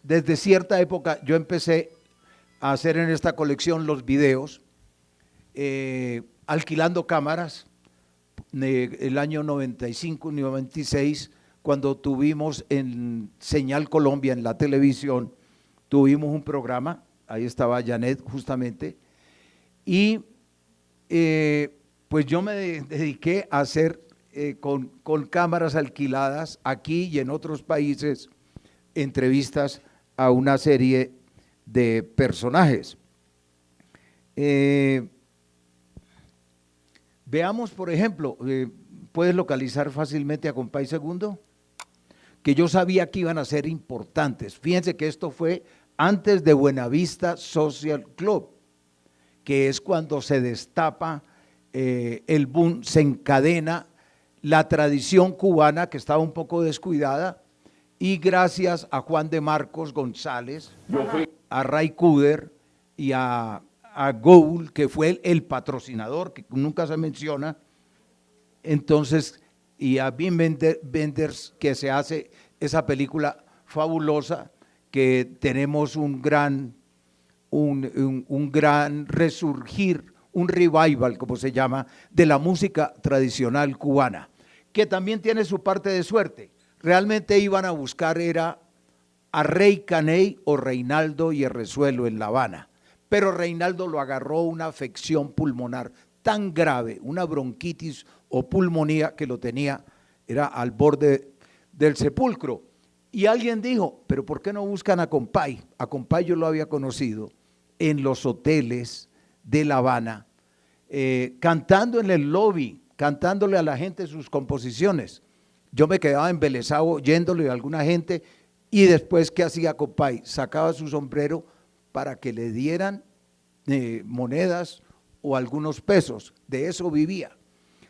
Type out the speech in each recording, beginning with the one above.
desde cierta época yo empecé a hacer en esta colección los videos, alquilando cámaras, el año 95, 96, cuando tuvimos en Señal Colombia, en la televisión, tuvimos un programa, ahí estaba Janet justamente, y pues yo me dediqué a hacer con cámaras alquiladas aquí y en otros países entrevistas a una serie de personajes. Veamos, por ejemplo, ¿puedes localizar fácilmente a Compay Segundo? Que yo sabía que iban a ser importantes. Fíjense que esto fue antes de Buenavista Social Club, que es cuando se destapa el boom, se encadena la tradición cubana que estaba un poco descuidada, y gracias a Juan de Marcos González, a Ray Cooder y a Gould, que fue el patrocinador, que nunca se menciona, entonces, y a Wim Wenders, que se hace esa película fabulosa, que tenemos un gran resurgir, un revival, como se llama, de la música tradicional cubana, que también tiene su parte de suerte. Realmente iban a buscar era a Rey Caney o Reinaldo Hierrezuelo en La Habana, pero Reinaldo lo agarró una afección pulmonar tan grave, una bronquitis o pulmonía, que lo tenía, era al borde del sepulcro. Y alguien dijo, pero ¿por qué no buscan a Compay? A Compay yo lo había conocido en los hoteles de La Habana, cantando en el lobby, cantándole a la gente sus composiciones. Yo me quedaba embelesado oyéndole a alguna gente, y después, ¿qué hacía Compay? Sacaba su sombrero para que le dieran monedas o algunos pesos, de eso vivía,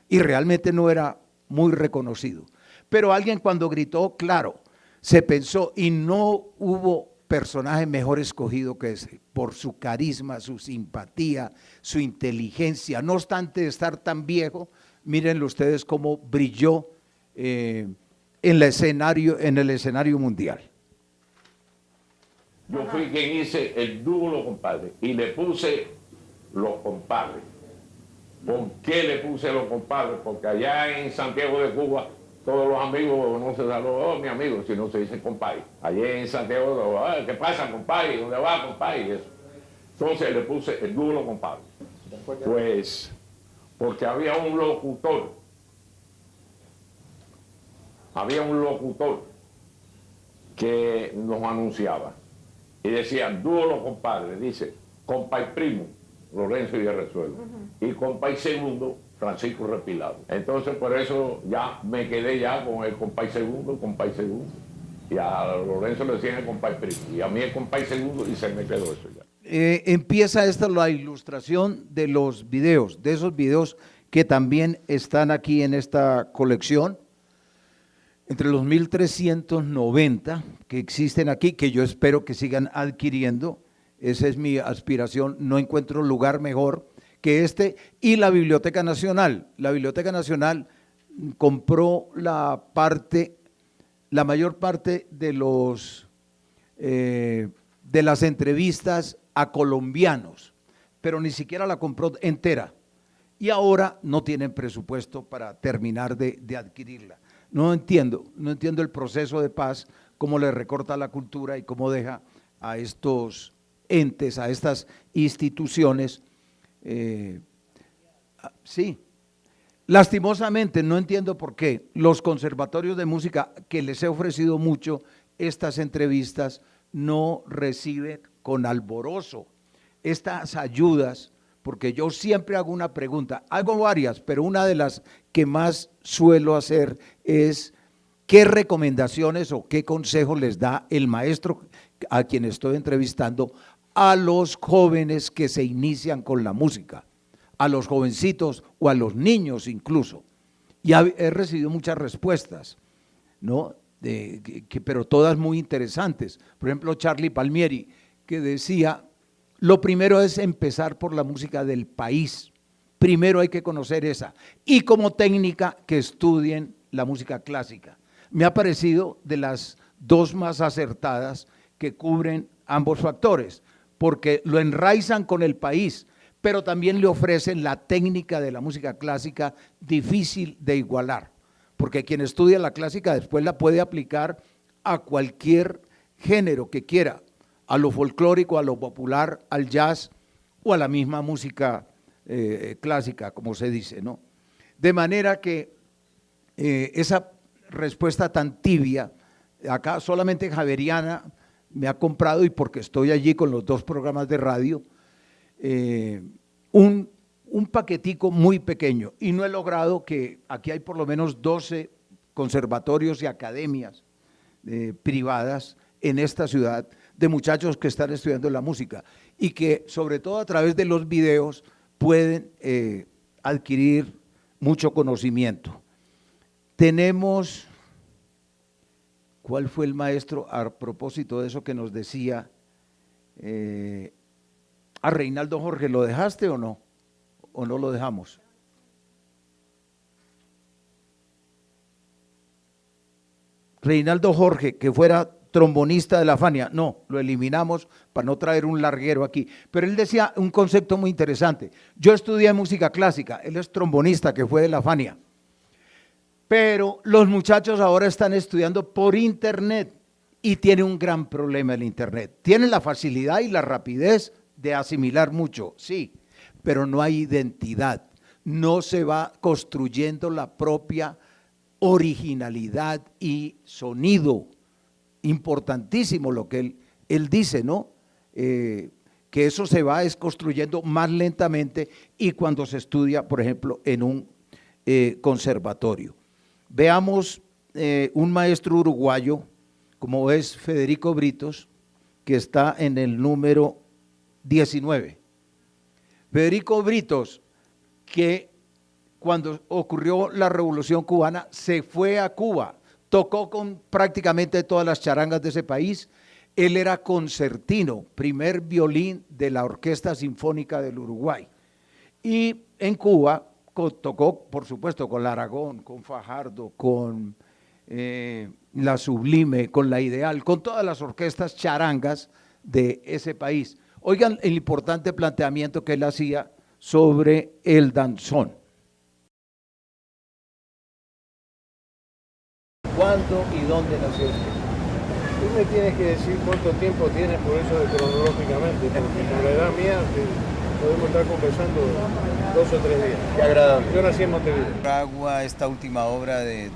y realmente no era muy reconocido. Pero alguien cuando gritó, claro, se pensó, y no hubo personaje mejor escogido que ese, por su carisma, su simpatía, su inteligencia, no obstante de estar tan viejo. Mírenlo ustedes cómo brilló en el escenario mundial. Yo fui quien hice el dúo Los Compadres y le puse Los Compadres. ¿Por qué le puse Los Compadres? Porque allá en Santiago de Cuba todos los amigos no se saludan, oh, mi amigo, sino se dice compadre. Allá en Santiago, ¿qué pasa, compadre? ¿Dónde va, compadre? Y eso. Entonces le puse el dúo Los Compadres. Pues porque había un locutor que nos anunciaba y decía, dúo Los Compadres, dice, Compay primo, Lorenzo Hierrezuelo, y Compay segundo, Francisco Repilado. Entonces por eso ya me quedé ya con el Compay segundo, y a Lorenzo le decían el Compay primo, y a mí el Compay segundo, y se me quedó eso ya. Empieza la ilustración de los videos, de esos videos que también están aquí en esta colección, entre los 1390 que existen aquí, que yo espero que sigan adquiriendo. Esa es mi aspiración, no encuentro lugar mejor que este, y la Biblioteca Nacional. La Biblioteca Nacional compró la mayor parte de las entrevistas a colombianos, pero ni siquiera la compró entera, y ahora no tienen presupuesto para terminar de adquirirla. No entiendo el proceso de paz, cómo le recorta la cultura y cómo deja a estos entes, a estas instituciones. Sí, lastimosamente no entiendo por qué los conservatorios de música, que les he ofrecido mucho estas entrevistas, no reciben con alborozo estas ayudas, porque yo siempre hago una pregunta, hago varias, pero una de las que más suelo hacer es qué recomendaciones o qué consejos les da el maestro a quien estoy entrevistando a los jóvenes que se inician con la música, a los jovencitos o a los niños incluso. Y he recibido muchas respuestas, ¿no? Pero todas muy interesantes. Por ejemplo, Charlie Palmieri, que decía, lo primero es empezar por la música del país, primero hay que conocer esa, y como técnica que estudien la música clásica. Me ha parecido de las dos más acertadas que cubren ambos factores, porque lo enraizan con el país, pero también le ofrecen la técnica de la música clásica difícil de igualar, porque quien estudia la clásica después la puede aplicar a cualquier género que quiera, a lo folclórico, a lo popular, al jazz o a la misma música clásica, como se dice, ¿no? De manera que esa respuesta tan tibia, acá solamente Javeriana me ha comprado, y porque estoy allí con los 2 programas de radio, un paquetico muy pequeño, y no he logrado que aquí hay por lo menos 12 conservatorios y academias privadas en esta ciudad de muchachos que están estudiando la música y que sobre todo a través de los videos pueden adquirir mucho conocimiento. Tenemos, ¿cuál fue el maestro a propósito de eso que nos decía? A Reinaldo Jorge, ¿lo dejaste o no? ¿O no lo dejamos? Reinaldo Jorge, que fuera trombonista de la Fania, no, lo eliminamos para no traer un larguero aquí, pero él decía un concepto muy interesante. Yo estudié música clásica, él es trombonista que fue de la Fania, pero los muchachos ahora están estudiando por internet y tiene un gran problema el internet. Tienen la facilidad y la rapidez de asimilar mucho, sí, pero no hay identidad, no se va construyendo la propia originalidad y sonido. Importantísimo lo que él dice, ¿no? Que eso se va construyendo más lentamente y cuando se estudia, por ejemplo, en un conservatorio. Veamos un maestro uruguayo, como es Federico Britos, que está en el número 19. Federico Britos, que cuando ocurrió la Revolución Cubana, se fue a Cuba, tocó con prácticamente todas las charangas de ese país. Él era concertino, primer violín de la Orquesta Sinfónica del Uruguay. Y en Cuba tocó, por supuesto, con la Aragón, con Fajardo, con la Sublime, con la Ideal, con todas las orquestas charangas de ese país. Oigan el importante planteamiento que él hacía sobre el danzón. ¿Cuándo y dónde nació usted? Tú me tienes que decir cuánto tiempo tienes por eso de cronológicamente, porque con la edad mía podemos estar conversando 2 o 3 días. Qué agradable. Yo nací en Montevideo. Fragua, esta última obra de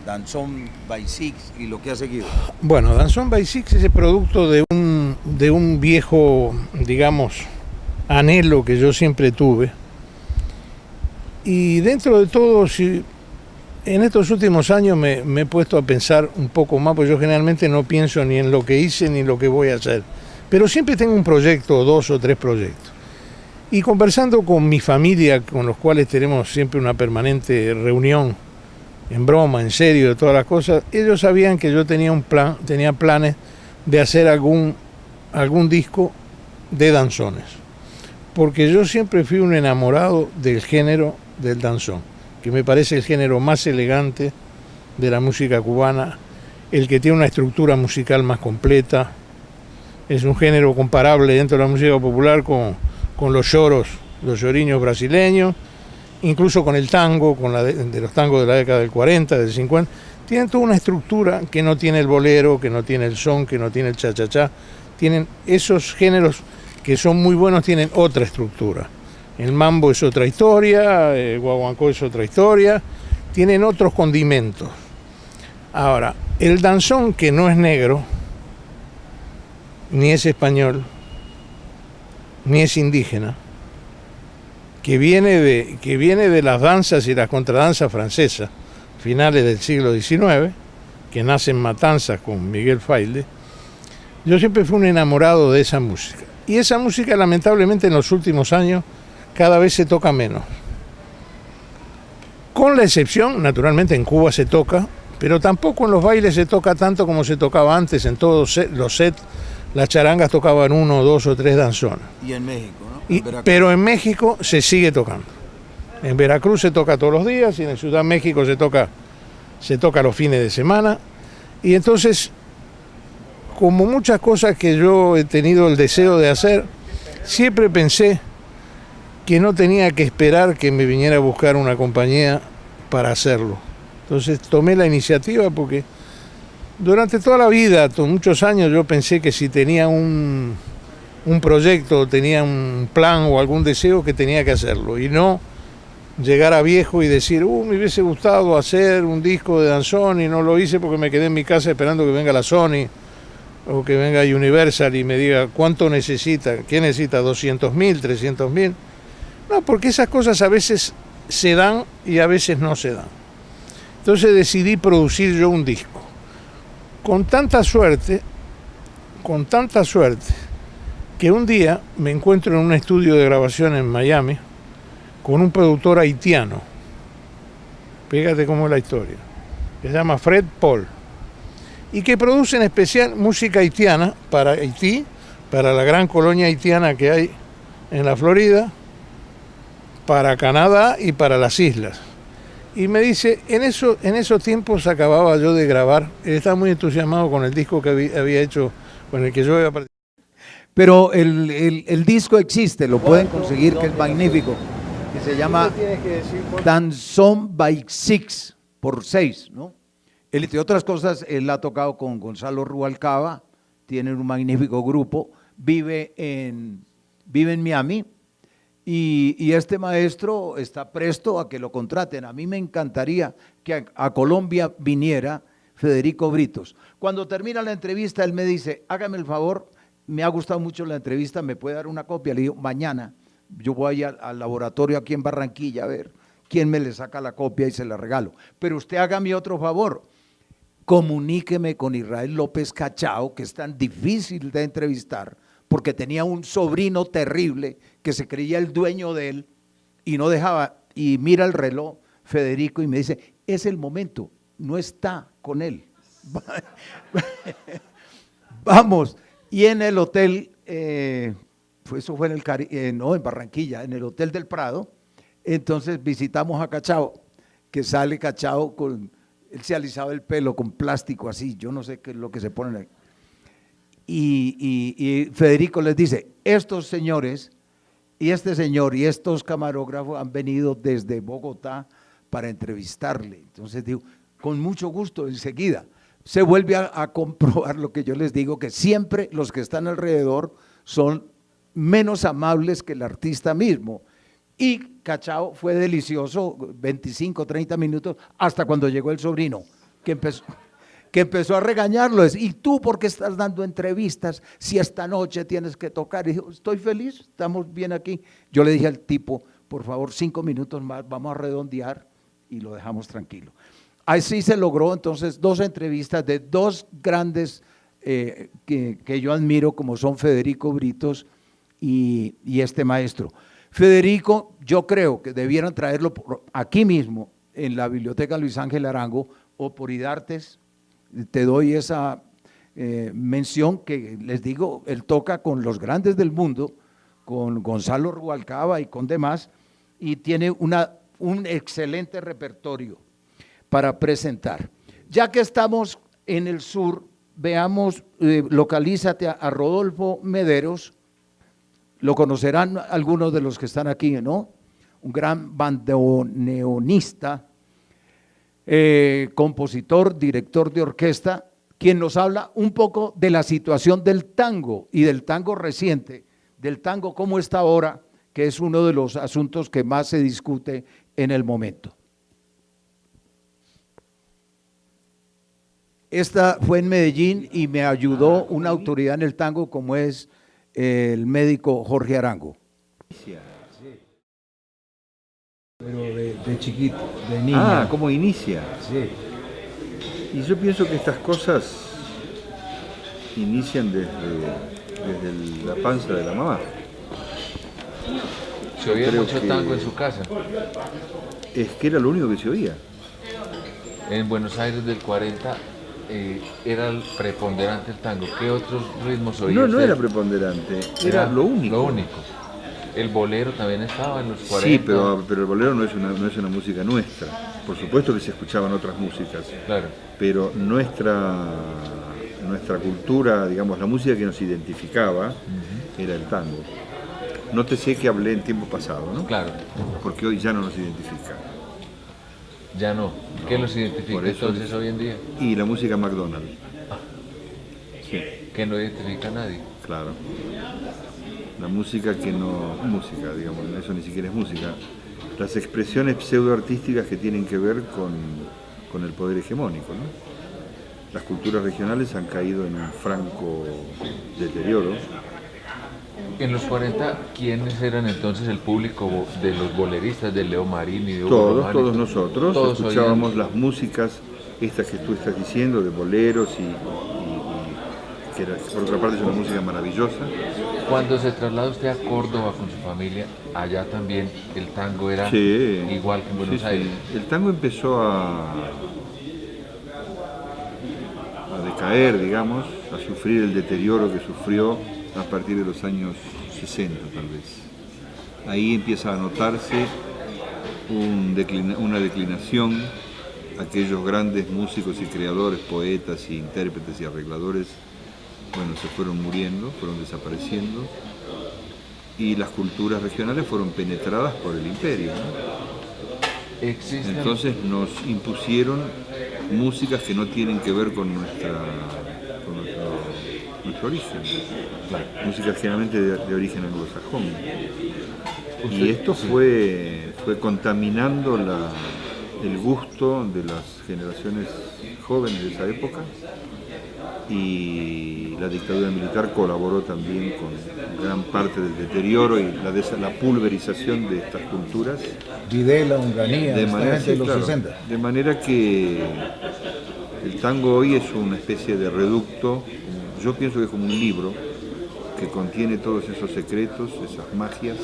Danzón by Six y lo que ha seguido. Bueno, Danzón by Six es el producto de un viejo, digamos, anhelo que yo siempre tuve. Y dentro de todo, en estos últimos años me he puesto a pensar un poco más, porque yo generalmente no pienso ni en lo que hice ni en lo que voy a hacer. Pero siempre tengo un proyecto, 2 o 3 proyectos. Y conversando con mi familia, con los cuales tenemos siempre una permanente reunión, en broma, en serio, de todas las cosas, ellos sabían que yo tenía planes de hacer algún disco de danzones. Porque yo siempre fui un enamorado del género del danzón, que me parece el género más elegante de la música cubana, el que tiene una estructura musical más completa, es un género comparable dentro de la música popular con los choros, los choriños brasileños, incluso con el tango, de los tangos de la década del 40, del 50, tienen toda una estructura que no tiene el bolero, que no tiene el son, que no tiene el cha-cha-cha, tienen esos géneros que son muy buenos, tienen otra estructura. El mambo es otra historia, el guaguancó es otra historia, tienen otros condimentos. Ahora, el danzón, que no es negro, ni es español, ni es indígena, que viene de las danzas y las contradanzas francesas, finales del siglo XIX, que nace en Matanzas con Miguel Failde, yo siempre fui un enamorado de esa música. Y esa música, lamentablemente, en los últimos años, cada vez se toca menos. Con la excepción, naturalmente en Cuba se toca, pero tampoco en los bailes se toca tanto como se tocaba antes. En todos los sets, las charangas tocaban 1, 2 o 3 danzones. Y en México, ¿no? Pero en México se sigue tocando. En Veracruz se toca todos los días y en Ciudad de México se toca los fines de semana. Y entonces, como muchas cosas que yo he tenido el deseo de hacer, siempre pensé que no tenía que esperar que me viniera a buscar una compañía para hacerlo. Entonces tomé la iniciativa porque durante toda la vida, muchos años, yo pensé que si tenía un proyecto, tenía un plan o algún deseo, que tenía que hacerlo y no llegar a viejo y decir, me hubiese gustado hacer un disco de danzón y no lo hice porque me quedé en mi casa esperando que venga la Sony o que venga Universal y me diga cuánto necesita, ¿qué necesita? 200.000, 300.000. No, porque esas cosas a veces se dan y a veces no se dan. Entonces decidí producir yo un disco. Con tanta suerte, que un día me encuentro en un estudio de grabación en Miami con un productor haitiano. Fíjate cómo es la historia. Se llama Fred Paul. Y que produce en especial música haitiana para Haití, para la gran colonia haitiana que hay en la Florida, para Canadá y para las islas. Y me dice, en esos tiempos acababa yo de grabar, él estaba muy entusiasmado con el disco que había hecho, con el que yo había participado. Pero el disco existe, lo pueden conseguir, que es magnífico, que se llama Danzón by Six, por 6, ¿no? Él, entre otras cosas, él ha tocado con Gonzalo Rubalcaba, tiene un magnífico grupo, vive en Miami, y este maestro está presto a que lo contraten. A mí me encantaría que a Colombia viniera Federico Britos. Cuando termina la entrevista, él me dice, hágame el favor, me ha gustado mucho la entrevista, ¿me puede dar una copia? Le digo, mañana yo voy al laboratorio aquí en Barranquilla a ver quién me le saca la copia y se la regalo. Pero usted hágame otro favor, comuníqueme con Israel López Cachao, que es tan difícil de entrevistar, porque tenía un sobrino terrible que se creía el dueño de él y no dejaba, y mira el reloj, Federico, y me dice, es el momento, no está con él. Vamos, y en el hotel, eso fue en Barranquilla, en el Hotel del Prado, entonces visitamos a Cachao, que sale Cachao él se alisaba el pelo con plástico así, yo no sé qué es lo que se ponen ahí. Y Federico les dice, estos señores y este señor y estos camarógrafos han venido desde Bogotá para entrevistarle. Entonces digo, con mucho gusto, enseguida. Se vuelve a comprobar lo que yo les digo, que siempre los que están alrededor son menos amables que el artista mismo. Y Cachao fue delicioso, 25, 30 minutos, hasta cuando llegó el sobrino, que empezó a regañarlo. ¿Y tú por qué estás dando entrevistas si esta noche tienes que tocar? Y dijo, estoy feliz, estamos bien aquí. Yo le dije al tipo, por favor, 5 minutos más, vamos a redondear y lo dejamos tranquilo. Así se logró entonces 2 entrevistas de 2 grandes que yo admiro, como son Federico Britos y este maestro. Federico, yo creo que debieran traerlo aquí mismo, en la Biblioteca Luis Ángel Arango, o por IDARTES. Te doy esa mención que les digo, él toca con los grandes del mundo, con Gonzalo Rubalcaba y con demás, y tiene un excelente repertorio para presentar. Ya que estamos en el sur, veamos, localízate a Rodolfo Mederos, lo conocerán algunos de los que están aquí, ¿no? Un gran bandoneonista, compositor, director de orquesta, quien nos habla un poco de la situación del tango y del tango reciente, del tango como está ahora, que es uno de los asuntos que más se discute en el momento. Esta fue en Medellín y me ayudó una autoridad en el tango como es el médico Jorge Arango. Pero de chiquito, de niño. Ah, ¿cómo inicia? Sí. Y yo pienso que estas cosas inician desde la panza de la mamá. ¿Se oía Creo mucho que tango en su casa? Es que era lo único que se oía. En Buenos Aires del 40 era el preponderante el tango. ¿Qué otros ritmos oía No usted? era preponderante, era lo único. Lo único. El bolero también estaba en los 40. Sí, pero el bolero no es una música nuestra. Por supuesto que se escuchaban otras músicas, Claro. pero nuestra nuestra cultura, digamos, la música que nos identificaba era el tango. Nótese que hablé en tiempo pasado, ¿no? Claro. Porque hoy ya no nos identifica. Ya no. ¿Qué los identifica Por eso entonces hoy en día? Y la música McDonald's. Sí, Que no identifica a nadie. claro. La música que no... Música, digamos, eso ni siquiera es música. Las expresiones pseudoartísticas que tienen que ver con el poder hegemónico, ¿no? Las culturas regionales han caído en un franco deterioro. En los 40, ¿quiénes eran entonces el público de los boleristas, de Leo Marín y de Hugo Todos, Román? todos nosotros Todos escuchábamos oían. las músicas, estas que tú estás diciendo, de boleros y que por otra parte es una música maravillosa. Cuando se traslada usted a Córdoba con su familia, allá también el tango era Sí, igual que en Buenos sí. Aires. El tango empezó a decaer, digamos, a sufrir el deterioro que sufrió a partir de los años 60 tal vez. Ahí empieza a notarse una declinación. Aquellos grandes músicos y creadores, poetas y intérpretes y arregladores, bueno, se fueron muriendo, fueron desapareciendo, y las culturas regionales fueron penetradas por el imperio, ¿no? Entonces nos impusieron músicas que no tienen que ver con nuestro origen, músicas generalmente de origen anglosajón. Y esto fue contaminando el gusto de las generaciones jóvenes de esa época, y la dictadura militar colaboró también con gran parte del deterioro y la pulverización de estas culturas. Videla, Onganía, De esta manera, gente de sí, los claro. 60. De manera que el tango hoy es una especie de reducto, yo pienso que es como un libro que contiene todos esos secretos, esas magias,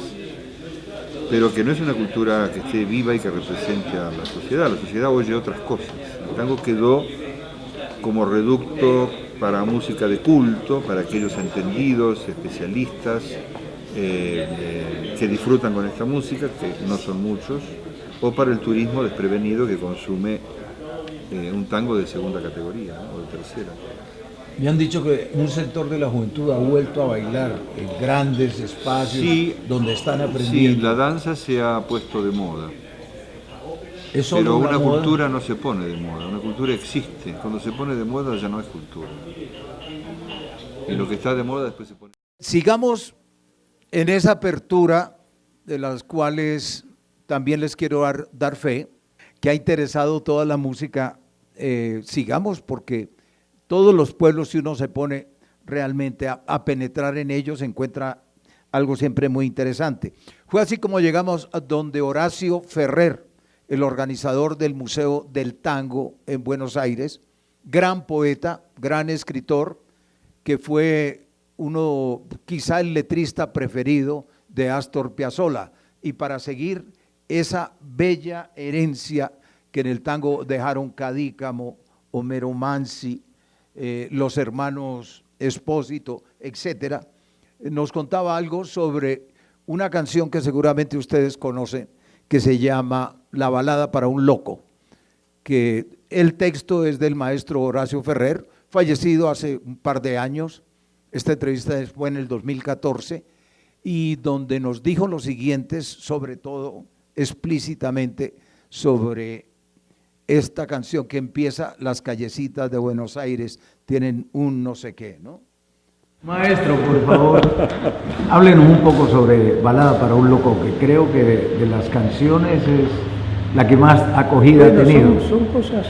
pero que no es una cultura que esté viva y que represente a la sociedad. La sociedad oye otras cosas. El tango quedó como reducto para música de culto, para aquellos entendidos, especialistas, que disfrutan con esta música, que no son muchos, o para el turismo desprevenido que consume un tango de segunda categoría, ¿no? O de tercera. Me han dicho que un sector de la juventud ha vuelto a bailar en grandes espacios donde están Sí, aprendiendo. la danza se ha puesto de moda. ¿Es solo Pero una moda? cultura no se pone de moda, una cultura existe. Cuando se pone de moda ya no es cultura. Y lo que está de moda después se pone... Sigamos en esa apertura de las cuales también les quiero dar fe, que ha interesado toda la música. Sigamos porque todos los pueblos, si uno se pone realmente a penetrar en ellos, encuentra algo siempre muy interesante. Fue así como llegamos a donde Horacio Ferrer, el organizador del Museo del Tango en Buenos Aires, gran poeta, gran escritor, que fue quizá el letrista preferido de Astor Piazzolla, y para seguir esa bella herencia que en el tango dejaron Cadícamo, Homero Mansi, los hermanos Espósito, etcétera, nos contaba algo sobre una canción que seguramente ustedes conocen, que se llama La balada para un loco, que el texto es del maestro Horacio Ferrer, fallecido hace un par de años. Esta entrevista fue en el 2014, y donde nos dijo lo siguiente, sobre todo explícitamente, sobre esta canción que empieza: las callecitas de Buenos Aires tienen un no sé qué, ¿no? Maestro, por favor, háblenos un poco sobre Balada para un loco, que creo que de las canciones es la que más acogida ha tenido. Son cosas,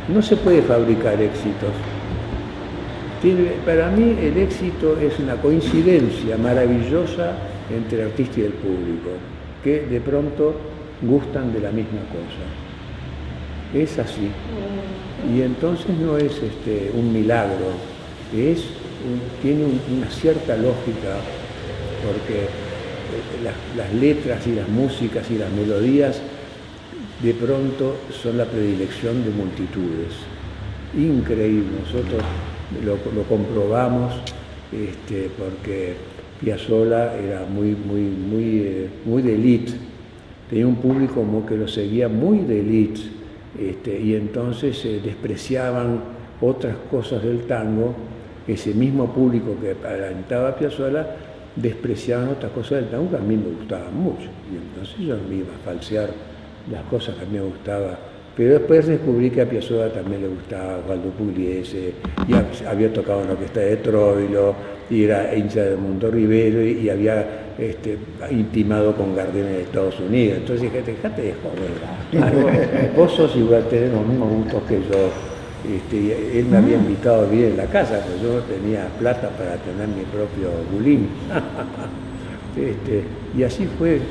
no se puede fabricar éxitos. Para mí el éxito es una coincidencia maravillosa entre el artista y el público, que de pronto gustan de la misma cosa. Es así. Y entonces no es un milagro, tiene una cierta lógica, porque las letras y las músicas y las melodías de pronto son la predilección de multitudes. Increíble, nosotros lo comprobamos, porque Piazzolla era muy de élite, tenía un público como que lo seguía muy de élite, y entonces despreciaban otras cosas del tango, ese mismo público que alentaba a Piazzolla despreciaban otras cosas del tango que a mí me gustaban mucho. Y entonces yo no me iba a falsear las cosas que a mí me gustaba. Pero después descubrí que a Piazzolla también le gustaba Osvaldo Pugliese, y había tocado en la orquesta de Troilo, y era hincha de Mundo Rivero, y había intimado con Gardel en Estados Unidos. Entonces dije, dejate de joder, vos sos igual, tenés los mismos gustos que yo. Y él me había invitado a vivir en la casa, pero yo no tenía plata para tener mi propio bulín. Y así fue,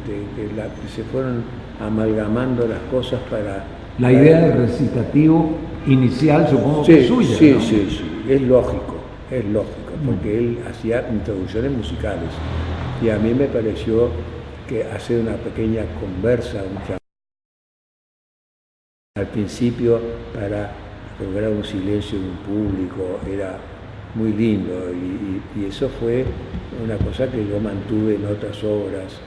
que se fueron amalgamando las cosas para... La idea del recitativo inicial supongo que es suya, sí, ¿no? sí, es lógico, porque él hacía introducciones musicales y a mí me pareció que hacer una pequeña conversa al principio para lograr un silencio de un público era muy lindo, y eso fue una cosa que yo mantuve en otras obras.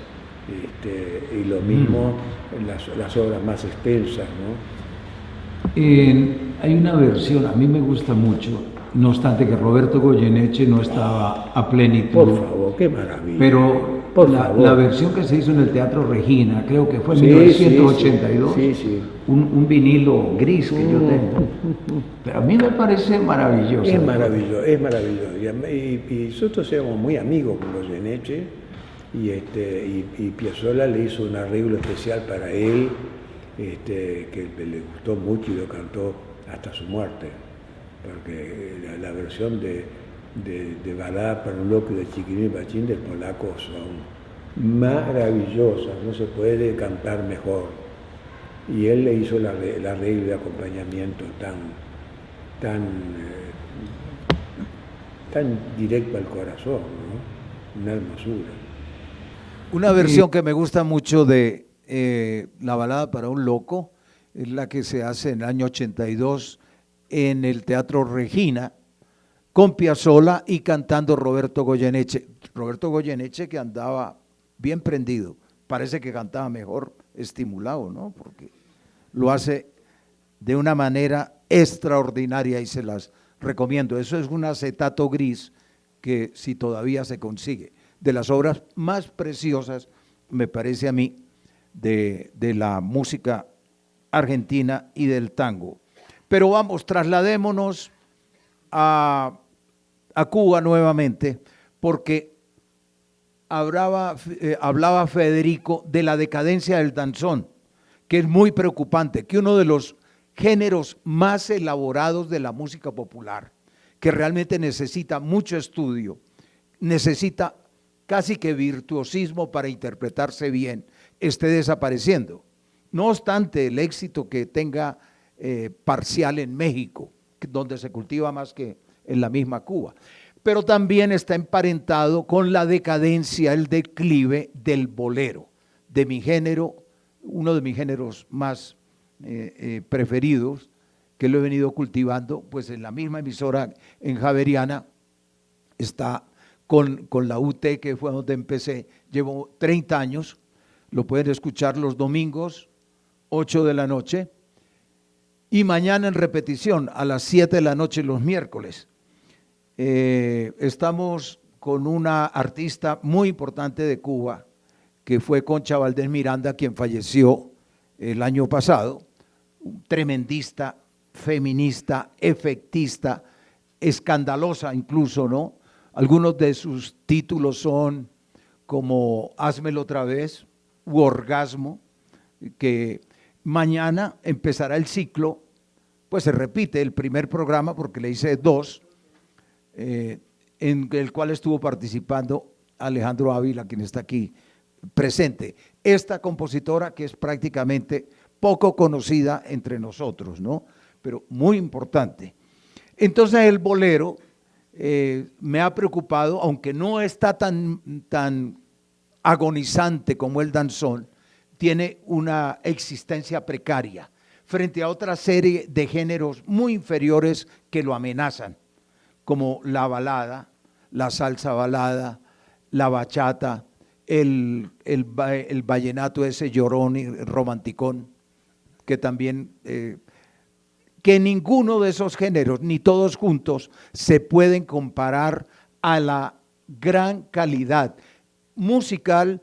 Y lo mismo en las obras más extensas, ¿no? Hay una versión, a mí me gusta mucho, no obstante que Roberto Goyeneche no estaba a plenitud. Por favor, qué maravilla. Pero la versión que se hizo en el Teatro Regina, creo que fue en Sí, 1982, sí. Un vinilo gris que yo tengo. Pero a mí me parece maravilloso. Es maravilloso. Y nosotros éramos muy amigos con Goyeneche. Y Piazzolla le hizo un arreglo especial para él, que le gustó mucho y lo cantó hasta su muerte, porque la versión de Balada para un loco de Chiquilín y Pachín del polaco son maravillosas, no se puede cantar mejor. Y él le hizo el arreglo de acompañamiento tan directo al corazón, ¿no? Una hermosura. Una versión que me gusta mucho de La balada para un loco es la que se hace en el año 82 en el Teatro Regina con Piazzolla y cantando Roberto Goyeneche. Roberto Goyeneche, que andaba bien prendido, parece que cantaba mejor estimulado, ¿no? Porque lo hace de una manera extraordinaria y se las recomiendo. Eso es un acetato gris que si todavía se consigue, de las obras más preciosas, me parece a mí, de la música argentina y del tango. Pero vamos, trasladémonos a Cuba nuevamente, porque hablaba Federico de la decadencia del danzón, que es muy preocupante, que uno de los géneros más elaborados de la música popular, que realmente necesita mucho estudio, necesita casi que virtuosismo para interpretarse bien, esté desapareciendo. No obstante el éxito que tenga parcial en México, donde se cultiva más que en la misma Cuba, pero también está emparentado con la decadencia, el declive del bolero, de mi género, uno de mis géneros más preferidos, que lo he venido cultivando, pues en la misma emisora en Javeriana está con la UT, que fue donde empecé, llevo 30 años, lo pueden escuchar los domingos, 8 de la noche, y mañana en repetición a las 7 de la noche los miércoles. Estamos con una artista muy importante de Cuba, que fue Concha Valdés Miranda, quien falleció el año pasado, tremendista, feminista, efectista, escandalosa incluso, ¿no? Algunos de sus títulos son como Házmelo otra vez u Orgasmo, que mañana empezará el ciclo, pues se repite el primer programa porque le hice 2, en el cual estuvo participando Alejandro Ávila, quien está aquí presente. Esta compositora que es prácticamente poco conocida entre nosotros, ¿no? Pero muy importante. Entonces el bolero me ha preocupado, aunque no está tan agonizante como el danzón, tiene una existencia precaria frente a otra serie de géneros muy inferiores que lo amenazan, como la balada, la salsa balada, la bachata, el vallenato ese llorón y romanticón, que también que ninguno de esos géneros, ni todos juntos, se pueden comparar a la gran calidad musical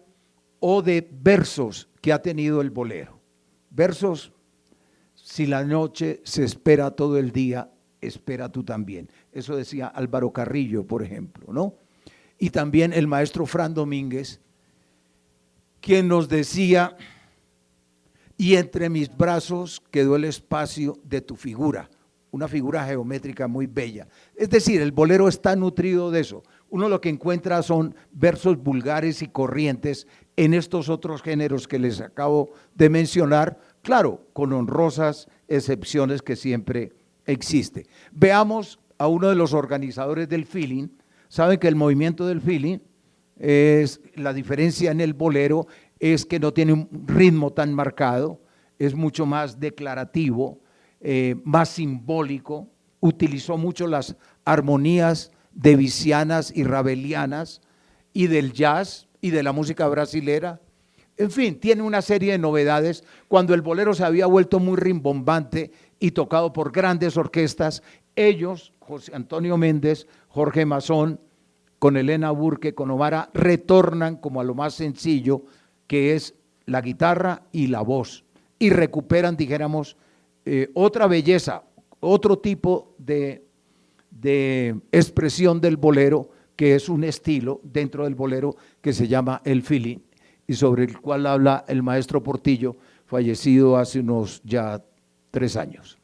o de versos que ha tenido el bolero. Versos, si la noche se espera todo el día, espera tú también. Eso decía Álvaro Carrillo, por ejemplo, ¿no? Y también el maestro Fran Domínguez, quien nos decía: y entre mis brazos quedó el espacio de tu figura, una figura geométrica muy bella. Es decir, el bolero está nutrido de eso. Uno lo que encuentra son versos vulgares y corrientes en estos otros géneros que les acabo de mencionar, claro, con honrosas excepciones que siempre existe. Veamos a uno de los organizadores del feeling. Saben que el movimiento del feeling es, la diferencia en el bolero es que no tiene un ritmo tan marcado, es mucho más declarativo, más simbólico, utilizó mucho las armonías debussianas y ravelianas y del jazz y de la música brasilera. En fin, tiene una serie de novedades. Cuando el bolero se había vuelto muy rimbombante y tocado por grandes orquestas, ellos, José Antonio Méndez, Jorge Mazón, con Elena Burke, con Omara, retornan como a lo más sencillo, que es la guitarra y la voz, y recuperan, dijéramos, otra belleza, otro tipo de expresión del bolero, que es un estilo dentro del bolero que se llama el feeling, y sobre el cual habla el maestro Portillo, fallecido hace unos ya 3 años.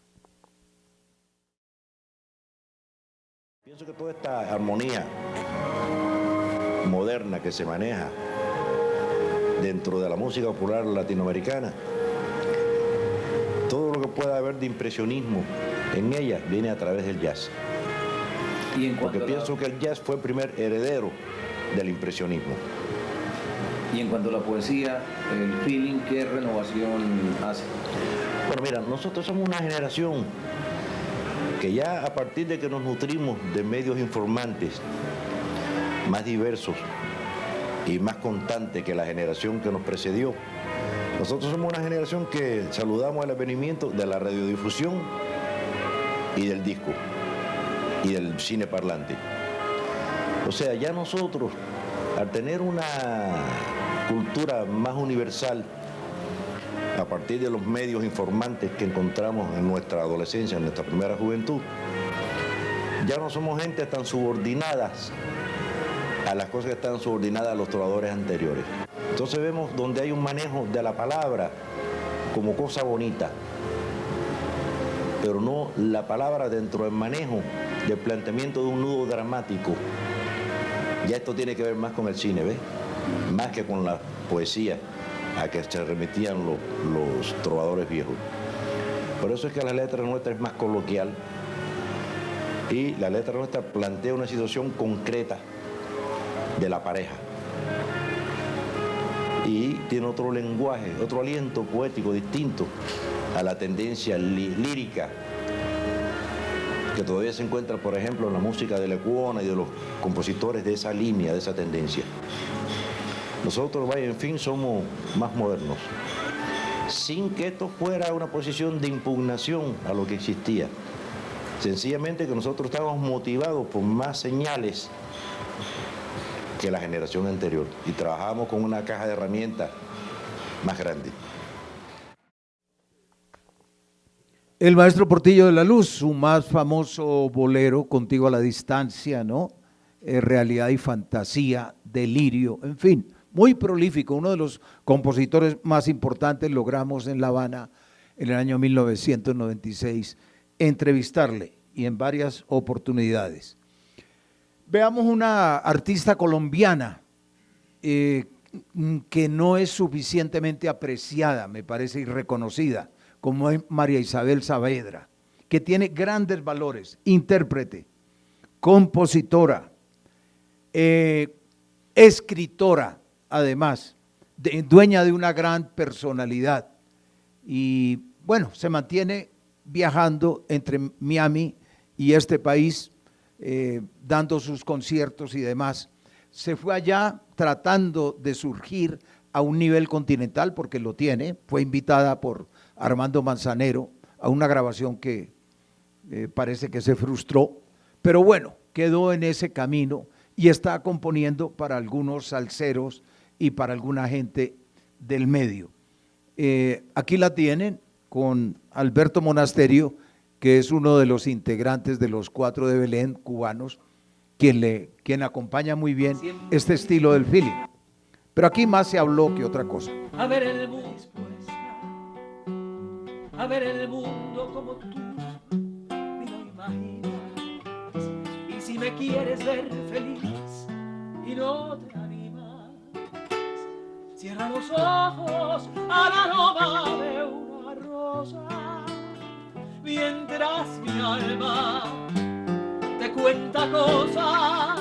Pienso que toda esta armonía moderna que se maneja dentro de la música popular latinoamericana, todo lo que pueda haber de impresionismo en ella viene a través del jazz. Porque pienso que el jazz fue el primer heredero del impresionismo. Y en cuanto a la poesía, el feeling, ¿qué renovación hace? Bueno, mira, nosotros somos una generación que ya a partir de que nos nutrimos de medios informantes más diversos y más constantes que la generación que nos precedió, nosotros somos una generación que saludamos el advenimiento de la radiodifusión y del disco y del cine parlante. O sea, ya nosotros, al tener una cultura más universal, a partir de los medios informantes que encontramos en nuestra adolescencia, en nuestra primera juventud, ya no somos gente tan subordinadas a las cosas que están subordinadas a los trovadores anteriores. Entonces vemos donde hay un manejo de la palabra como cosa bonita, pero no la palabra dentro del manejo del planteamiento de un nudo dramático. Ya esto tiene que ver más con el cine, ¿ves? Más que con la poesía a que se remitían los trovadores viejos. Por eso es que la letra nuestra es más coloquial y la letra nuestra plantea una situación concreta de la pareja. Y tiene otro lenguaje, otro aliento poético distinto a la tendencia lírica que todavía se encuentra, por ejemplo, en la música de Lecuona y de los compositores de esa línea, de esa tendencia. Nosotros, vaya, en fin, somos más modernos, sin que esto fuera una posición de impugnación a lo que existía. Sencillamente que nosotros estábamos motivados por más señales que la generación anterior y trabajamos con una caja de herramientas más grande. El maestro Portillo de la Luz, su más famoso bolero, Contigo a la distancia, ¿no? Realidad y fantasía, delirio, en fin, muy prolífico, uno de los compositores más importantes. Logramos en La Habana, en el año 1996, entrevistarle y en varias oportunidades. Veamos una artista colombiana que no es suficientemente apreciada, me parece, y reconocida, como es María Isabel Saavedra, que tiene grandes valores, intérprete, compositora, escritora, además, dueña de una gran personalidad. Y bueno, se mantiene viajando entre Miami y este país, dando sus conciertos y demás. Se fue allá tratando de surgir a un nivel continental, porque lo tiene. Fue invitada por Armando Manzanero a una grabación que parece que se frustró, pero bueno, quedó en ese camino y está componiendo para algunos salseros y para alguna gente del medio. Aquí la tienen con Alberto Monasterio, que es uno de los integrantes de los 4 de Belén cubanos, quien acompaña muy bien este estilo del feeling. Pero aquí más se habló que otra cosa. A ver el mundo dispuesta, a ver el mundo como tú me lo imaginas. Y si me quieres ver feliz y no te animas, cierra los ojos al aroma de una rosa, mientras mi alma te cuenta cosas,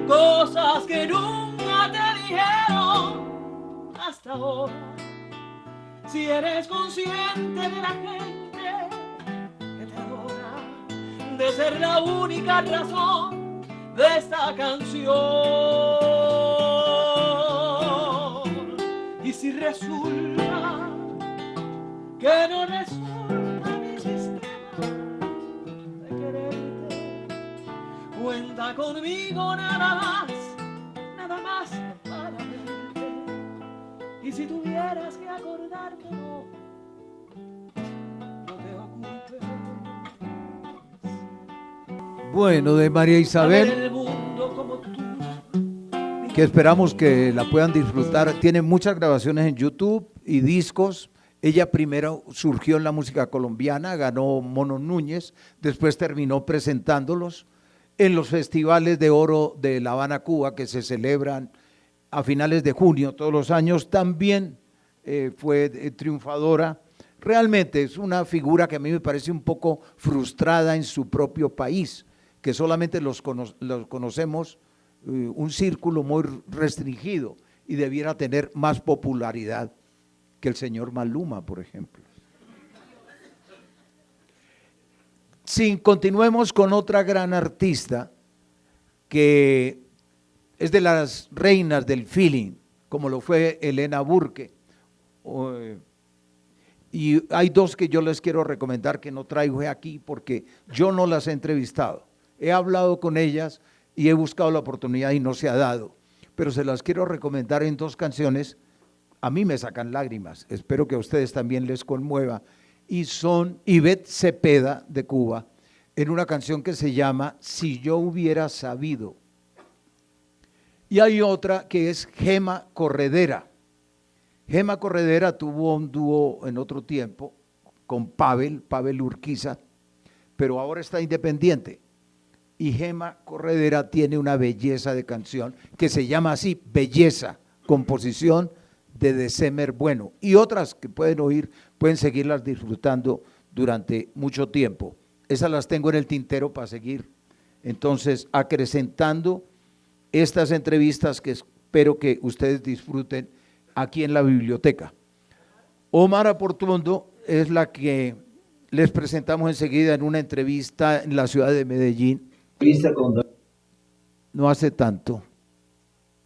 cosas que nunca te dijeron hasta ahora. Si eres consciente de la gente que te adora, de ser la única razón de esta canción. Y si resulta que no resulta mi sistema de quererte, cuenta conmigo nada más para verte. Y si tuvieras que acordarte, no te ocupes. Bueno, de María Isabel, A ver el mundo como tú, que esperamos que la puedan disfrutar. Tiene muchas grabaciones en YouTube y discos. Ella primero surgió en la música colombiana, ganó Mono Núñez, después terminó presentándolos en los festivales de oro de La Habana, Cuba, que se celebran a finales de junio todos los años. También fue triunfadora. Realmente es una figura que a mí me parece un poco frustrada en su propio país, que solamente los conocemos un círculo muy restringido y debiera tener más popularidad que el señor Maluma, por ejemplo. Sí, continuemos con otra gran artista que es de las reinas del feeling, como lo fue Elena Burke. Y hay dos que yo les quiero recomendar que no traigo aquí porque yo no las he entrevistado. He hablado con ellas y he buscado la oportunidad y no se ha dado, pero se las quiero recomendar en dos canciones. A mí me sacan lágrimas, espero que a ustedes también les conmueva, y son Ivette Cepeda de Cuba, en una canción que se llama Si yo hubiera sabido. Y hay otra que es Gema Corredera. Gema Corredera tuvo un dúo en otro tiempo con Pavel Urquiza, pero ahora está independiente. Y Gema Corredera tiene una belleza de canción que se llama así, Belleza, composición de December Bueno. Y otras que pueden oír, pueden seguirlas disfrutando durante mucho tiempo. Esas las tengo en el tintero para seguir, entonces, acrecentando estas entrevistas que espero que ustedes disfruten aquí en la biblioteca. Omar Portuondo es la que les presentamos enseguida en una entrevista en la ciudad de Medellín. No hace tanto.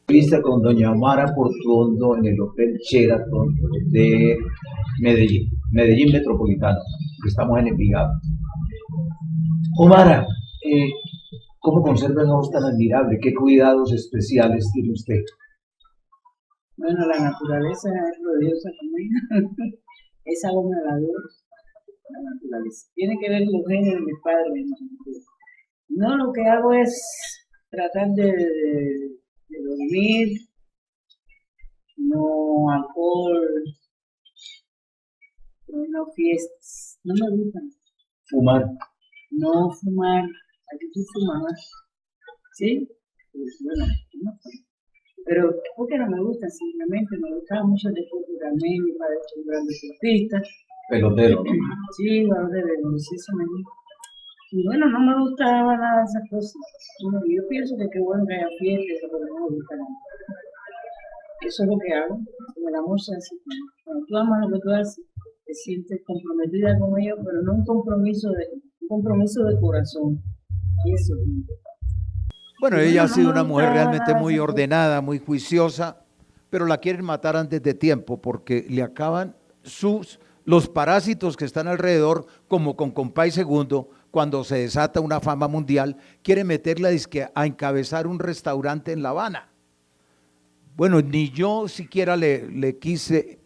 Entrevista con doña Omara Portuondo en el Hotel Sheraton de Medellín, Medellín Metropolitano, que estamos en Envigado. Omara, ¿cómo conserva una voz tan admirable? ¿Qué cuidados especiales tiene usted? Bueno, la naturaleza es gloriosa conmigo. Esa voz me la dio la naturaleza. Tiene que ver los genes de mi padre. No, lo que hago es tratar de dormir, no alcohol, no fiestas, no me gustan. Fumar. No fumar, aquí tú fumabas, ¿sí? Pues bueno, no. Pero porque no me gusta, simplemente me gustaba mucho el deporte también, mi padre es un gran deportista. Pelotero, ¿no? Sí, bueno, sí, eso me gusta. Y bueno, no me gustaba nada de esas cosas. Bueno, yo pienso que qué bueno que haya fiestas, pero no me gusta nada. Eso es lo que hago, con el amor se hace. Cuando tú amas lo que tú haces, te sientes comprometida con ellos, pero no un compromiso de corazón. Y eso es importante. Bueno, ella ha sido una mujer realmente muy ordenada, muy juiciosa, pero la quieren matar antes de tiempo porque le acaban los parásitos que están alrededor, como con Compay Segundo, cuando se desata una fama mundial, quiere meterla dizque, a encabezar un restaurante en La Habana. Bueno, ni yo siquiera le quise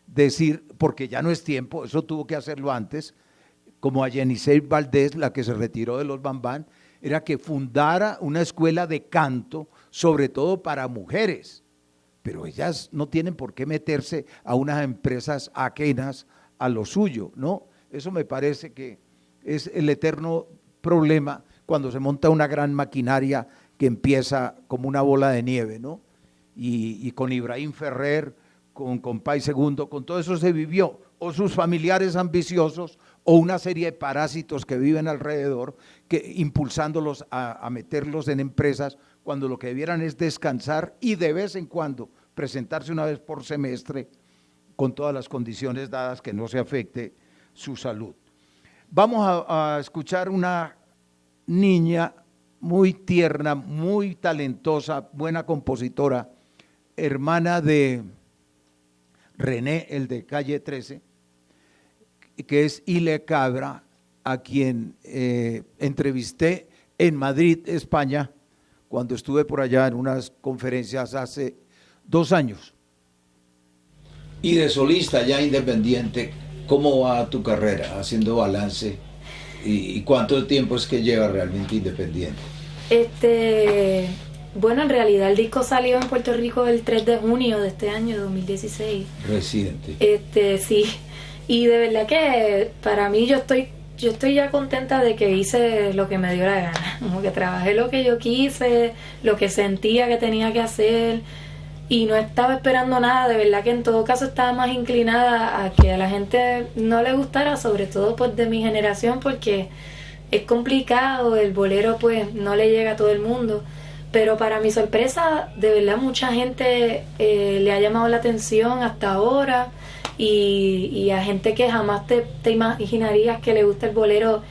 decir, porque ya no es tiempo, eso tuvo que hacerlo antes, como a Yenisei Valdés, la que se retiró de los Bambán, era que fundara una escuela de canto, sobre todo para mujeres, pero ellas no tienen por qué meterse a unas empresas ajenas a lo suyo, ¿no? Eso me parece que es el eterno problema cuando se monta una gran maquinaria que empieza como una bola de nieve, ¿no? Y con Ibrahim Ferrer, con Compay Segundo, con todo eso se vivió, o sus familiares ambiciosos, o una serie de parásitos que viven alrededor, que impulsándolos a meterlos en empresas, cuando lo que debieran es descansar y de vez en cuando presentarse una vez por semestre con todas las condiciones dadas, que no se afecte su salud. Vamos a escuchar una niña muy tierna, muy talentosa, buena compositora, hermana de René, el de Calle 13, que es Ile Cabra, a quien entrevisté en Madrid, España, cuando estuve por allá en unas conferencias hace 2 años. Y de solista ya independiente, ¿cómo va tu carrera? Haciendo balance, ¿y cuánto tiempo es que lleva realmente independiente? Bueno, en realidad el disco salió en Puerto Rico el 3 de junio de este año, 2016. Reciente. Sí, y de verdad que para mí yo estoy ya contenta de que hice lo que me dio la gana, como que trabajé lo que yo quise, lo que sentía que tenía que hacer, y no estaba esperando nada. De verdad que en todo caso estaba más inclinada a que a la gente no le gustara, sobre todo pues de mi generación, porque es complicado, el bolero pues no le llega a todo el mundo. Pero para mi sorpresa, de verdad mucha gente le ha llamado la atención hasta ahora, y a gente que jamás te imaginarías que le gusta el bolero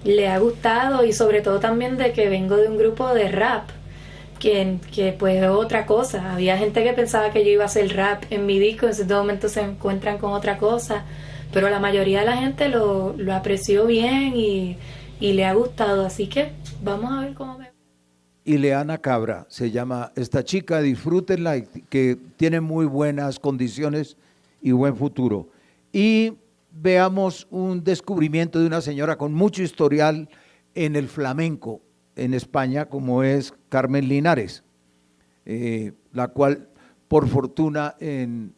le ha gustado, y sobre todo también de que vengo de un grupo de rap, que pues es otra cosa. Había gente que pensaba que yo iba a hacer rap en mi disco, en ese momento se encuentran con otra cosa, pero la mayoría de la gente lo apreció bien y le ha gustado, así que vamos a ver cómo me... Ileana Cabra se llama esta chica, disfrútenla, que tiene muy buenas condiciones y buen futuro. Y veamos un descubrimiento de una señora con mucho historial en el flamenco en España, como es Carmen Linares, la cual por fortuna en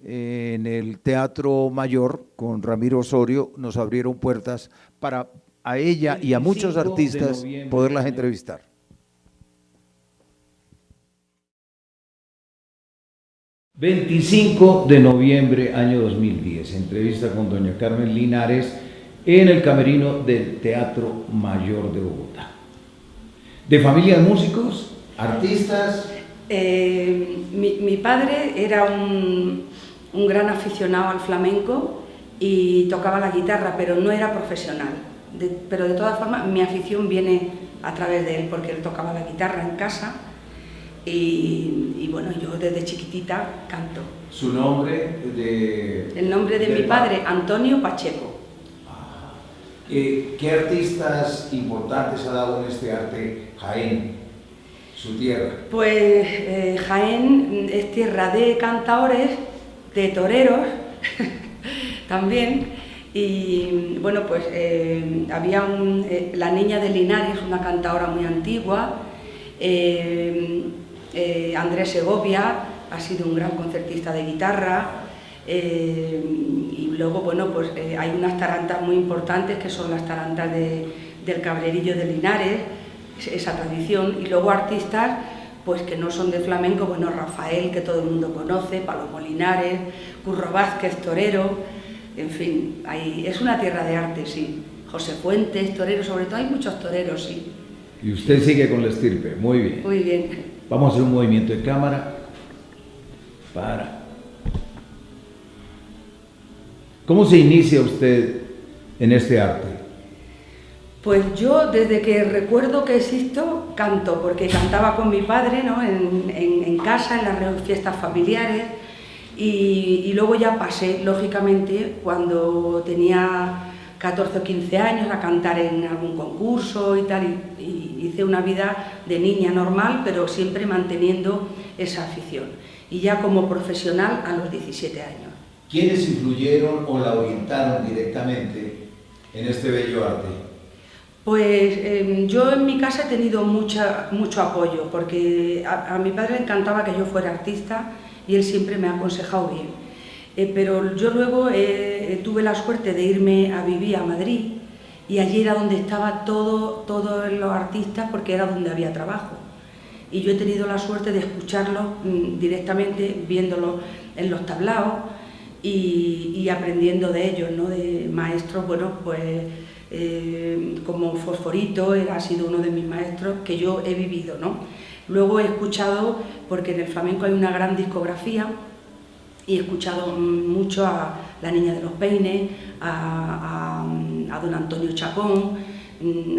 el Teatro Mayor con Ramiro Osorio nos abrieron puertas para a ella y a muchos artistas poderlas entrevistar. 25 de noviembre, año 2010, entrevista con doña Carmen Linares en el camerino del Teatro Mayor de Bogotá. ¿De familia de músicos, artistas? Mi padre era un gran aficionado al flamenco y tocaba la guitarra, pero no era profesional. Pero de todas formas mi afición viene a través de él, porque él tocaba la guitarra en casa. Y bueno, yo desde chiquitita canto. ¿Su nombre? El nombre de mi padre, Antonio Pacheco. ¿Qué artistas importantes ha dado en este arte Jaén, su tierra? Pues Jaén es tierra de cantaores, de toreros también. Y bueno, pues había la Niña de Linares, una cantadora muy antigua. Andrés Segovia ha sido un gran concertista de guitarra, y luego bueno, pues hay unas tarantas muy importantes que son las tarantas del Cabrerillo de Linares, esa tradición, y luego artistas pues que no son de flamenco, bueno, Rafael, que todo el mundo conoce, Palomo Linares, Curro Vázquez, torero, en fin, es una tierra de arte, sí. José Fuentes, torero, sobre todo hay muchos toreros, sí. Y usted sigue con la estirpe, muy bien. Muy bien. Vamos a hacer un movimiento de cámara. ¿Cómo se inicia usted en este arte? Pues yo desde que recuerdo que existo canto, porque cantaba con mi padre, ¿no? en casa, en las fiestas familiares, y luego ya pasé, lógicamente, cuando tenía 14 o 15 años a cantar en algún concurso y tal, y hice una vida de niña normal, pero siempre manteniendo esa afición. Y ya como profesional a los 17 años. ¿Quiénes influyeron o la orientaron directamente en este bello arte? Pues yo en mi casa he tenido mucho apoyo, porque a mi padre le encantaba que yo fuera artista y él siempre me ha aconsejado bien. Pero yo luego tuve la suerte de irme a vivir a Madrid y allí era donde estaba todos los artistas, porque era donde había trabajo. Y yo he tenido la suerte de escucharlos directamente, viéndolos en los tablaos y aprendiendo de ellos, ¿no? De maestros, bueno, pues como Fosforito, ha sido uno de mis maestros que yo he vivido, ¿no? Luego he escuchado, porque en el flamenco hay una gran discografía, y he escuchado mucho a La Niña de los Peines, a don Antonio Chacón,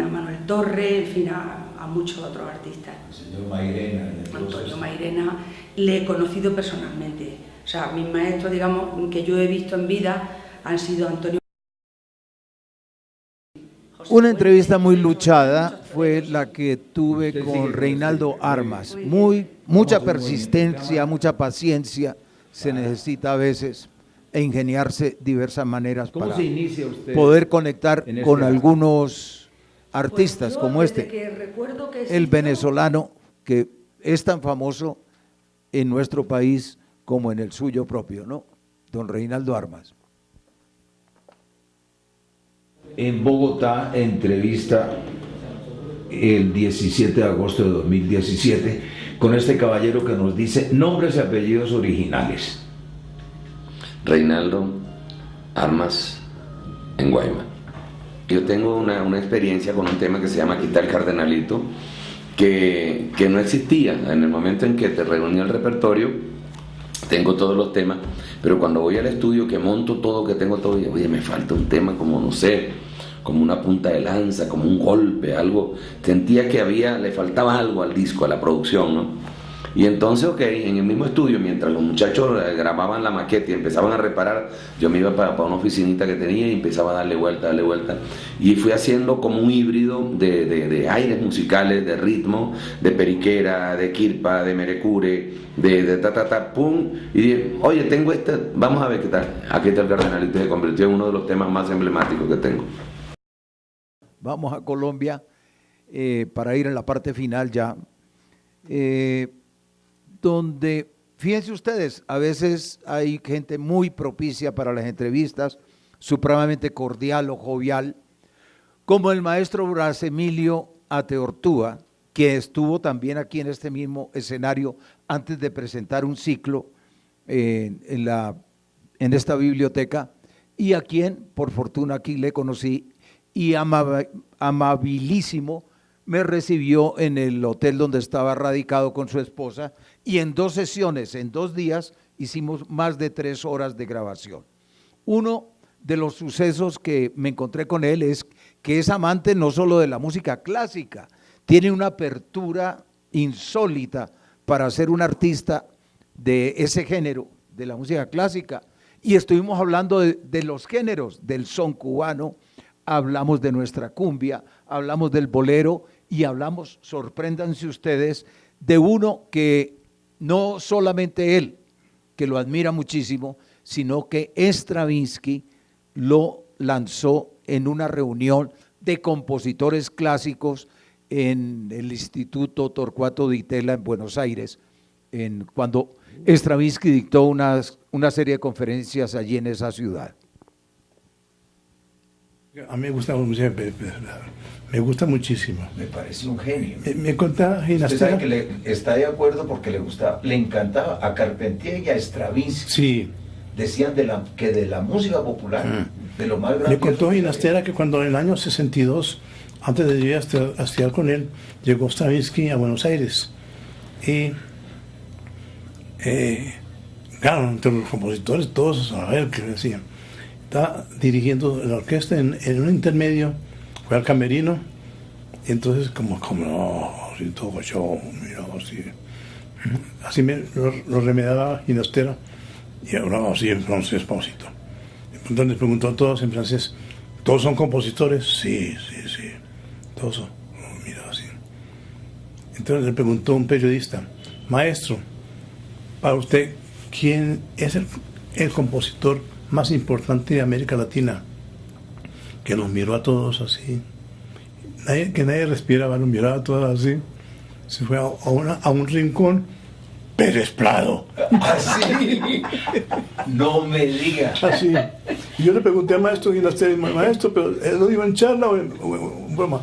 a Manuel Torres, en fin, a muchos otros artistas. El señor Mairena. Antonio Mairena, le he conocido personalmente. O sea, mis maestros, digamos, que yo he visto en vida han sido Antonio. Una entrevista muy luchada fue la que tuve con Reinaldo Armas. Mucha persistencia, mucha paciencia se necesita a veces e ingeniarse diversas maneras para poder conectar con algunos artistas como este, el venezolano, que es tan famoso en nuestro país como en el suyo propio, ¿no? Don Reinaldo Armas. En Bogotá, entrevista el 17 de agosto de 2017 con este caballero que nos dice nombres y apellidos originales. Reinaldo Armas en Guaymas. Yo tengo una experiencia con un tema que se llama Quitar el Cardenalito, que no existía. En el momento en que te reuní el repertorio, tengo todos los temas, pero cuando voy al estudio, que monto todo, que tengo todo, y oye, me falta un tema como, no sé, como una punta de lanza, como un golpe, algo, sentía que le faltaba algo al disco, a la producción, ¿no? Y entonces, ok, en el mismo estudio, mientras los muchachos grababan la maqueta y empezaban a reparar, yo me iba para una oficinita que tenía y empezaba a darle vuelta, y fui haciendo como un híbrido de aires musicales, de ritmo, de periquera, de quirpa, de merecure, de pum, y dije, oye, tengo esta, vamos a ver qué tal. Aquí está el Cardenalito, se convirtió en uno de los temas más emblemáticos que tengo. Vamos a Colombia para ir en la parte final ya, donde, fíjense ustedes, a veces hay gente muy propicia para las entrevistas, supremamente cordial o jovial, como el maestro Blas Emilio Ateortúa, que estuvo también aquí en este mismo escenario antes de presentar un ciclo en esta biblioteca, y a quien, por fortuna, aquí le conocí, y amabilísimo me recibió en el hotel donde estaba radicado con su esposa, y en 2 sesiones, en 2 días, hicimos más de 3 horas de grabación. Uno de los sucesos que me encontré con él es que es amante no solo de la música clásica, tiene una apertura insólita para ser un artista de ese género, de la música clásica, y estuvimos hablando de los géneros, del son cubano, hablamos de nuestra cumbia, hablamos del bolero y hablamos, sorpréndanse ustedes, de uno que no solamente él, que lo admira muchísimo, sino que Stravinsky lo lanzó en una reunión de compositores clásicos en el Instituto Torcuato Di Tella en Buenos Aires, cuando Stravinsky dictó una serie de conferencias allí en esa ciudad. A mí me gusta muchísimo. Me parece un genio. Me contaba Ginastera. Usted sabe que está de acuerdo porque le encantaba a Carpentier y a Stravinsky. Sí. Decían que de la música popular, de lo más grande. Me contó Ginastera que cuando en el año 62, antes de ir a estudiar con él, llegó Stravinsky a Buenos Aires. Y claro, entre los compositores, todos a ver qué decían. Estaba dirigiendo la orquesta en un intermedio, fue al camerino, y entonces como no, así todo yo, mira, así lo remediaba Ginastera, y hablaba así en francés, pausito. Entonces les preguntó a todos en francés, ¿Todos son compositores? Sí, todos son. Mira, así. Entonces le preguntó un periodista, maestro, para usted, ¿quién es el compositor más importante de América Latina? Que nos miró a todos así. Que nadie respiraba, nos miraba a todos así. Se fue a un rincón. Pérez Prado. Así. No me diga. Así. Y yo le pregunté al maestro, maestro, pero él lo dijo en charla o en broma.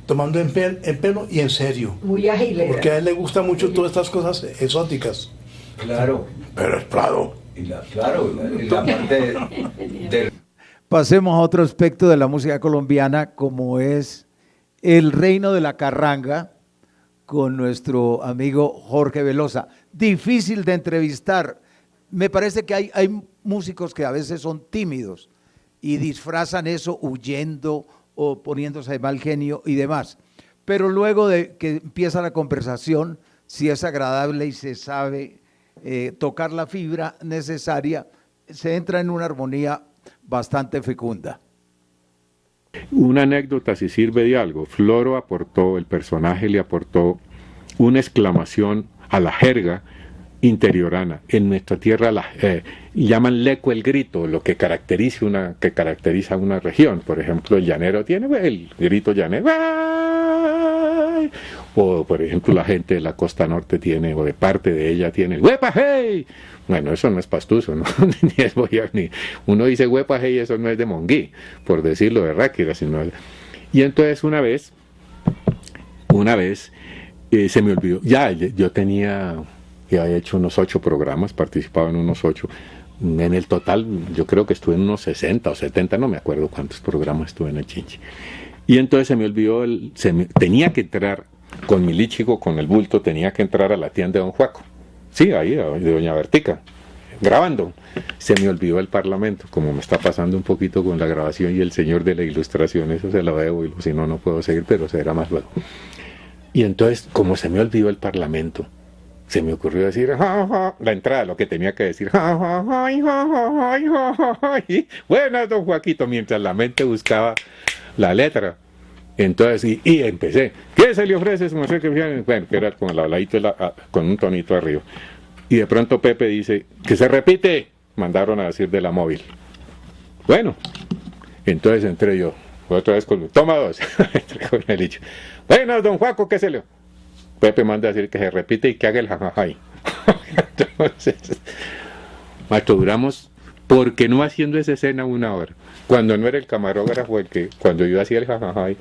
Tomando en pelo y en serio. Muy ágil. Porque a él le gustan mucho todas estas cosas exóticas. Claro. Pérez Prado. Y la parte del... Pasemos a otro aspecto de la música colombiana, como es el reino de la carranga, con nuestro amigo Jorge Velosa. Difícil de entrevistar. Me parece que hay músicos que a veces son tímidos y disfrazan eso huyendo o poniéndose de mal genio y demás. Pero luego de que empieza la conversación, si es agradable y se sabe tocar la fibra necesaria, se entra en una armonía bastante fecunda. Una anécdota, si sirve de algo. Floro aportó, el personaje le aportó una exclamación a la jerga interiorana. En nuestra tierra llaman leco el grito, lo que caracteriza una región. Por ejemplo, el llanero tiene el grito llanero. ¡Ay! O por ejemplo la gente de la costa norte tiene, o de parte de ella tiene el ¡huepa hey! Bueno, eso no es pastuso, ¿no? Ni es boyar, ni uno dice huepa hey, eso no es de monguí, por decirlo de Ráquira, sino. Y entonces una vez se me olvidó, yo había hecho unos 8 programas, participaba en unos 8, en el total yo creo que estuve en unos 60 o 70, no me acuerdo cuántos programas estuve en el Chinche. Y entonces se me olvidó, tenía que entrar con mi lichigo, con el bulto, tenía que entrar a la tienda de Don Juaco. Sí, ahí, de Doña Bertica, grabando. Se me olvidó el Parlamento, como me está pasando un poquito con la grabación y el señor de la ilustración, eso se lo debo, y si no, no puedo seguir, pero será más luego. Y entonces, como se me olvidó el Parlamento, se me ocurrió decir, ja, ja, la entrada, lo que tenía que decir, ja, ja, ja, ja, ja, ja, ja, y, buenas, don Joaquito, mientras la mente buscaba la letra. Entonces, y empecé, ¿qué se le ofrece? No sé qué, bueno, que era con el habladito, con un tonito arriba. Y de pronto Pepe dice, que se repite, mandaron a decir de la móvil. Bueno, entonces entré yo, otra vez toma 2, entré con el dicho. Bueno, don Juaco, ¿qué se le? Pepe manda a decir que se repite y que haga el jajajay. Entonces, macho, duramos, porque no haciendo esa escena 1 hora. Cuando no era el camarógrafo cuando yo hacía el jajajay,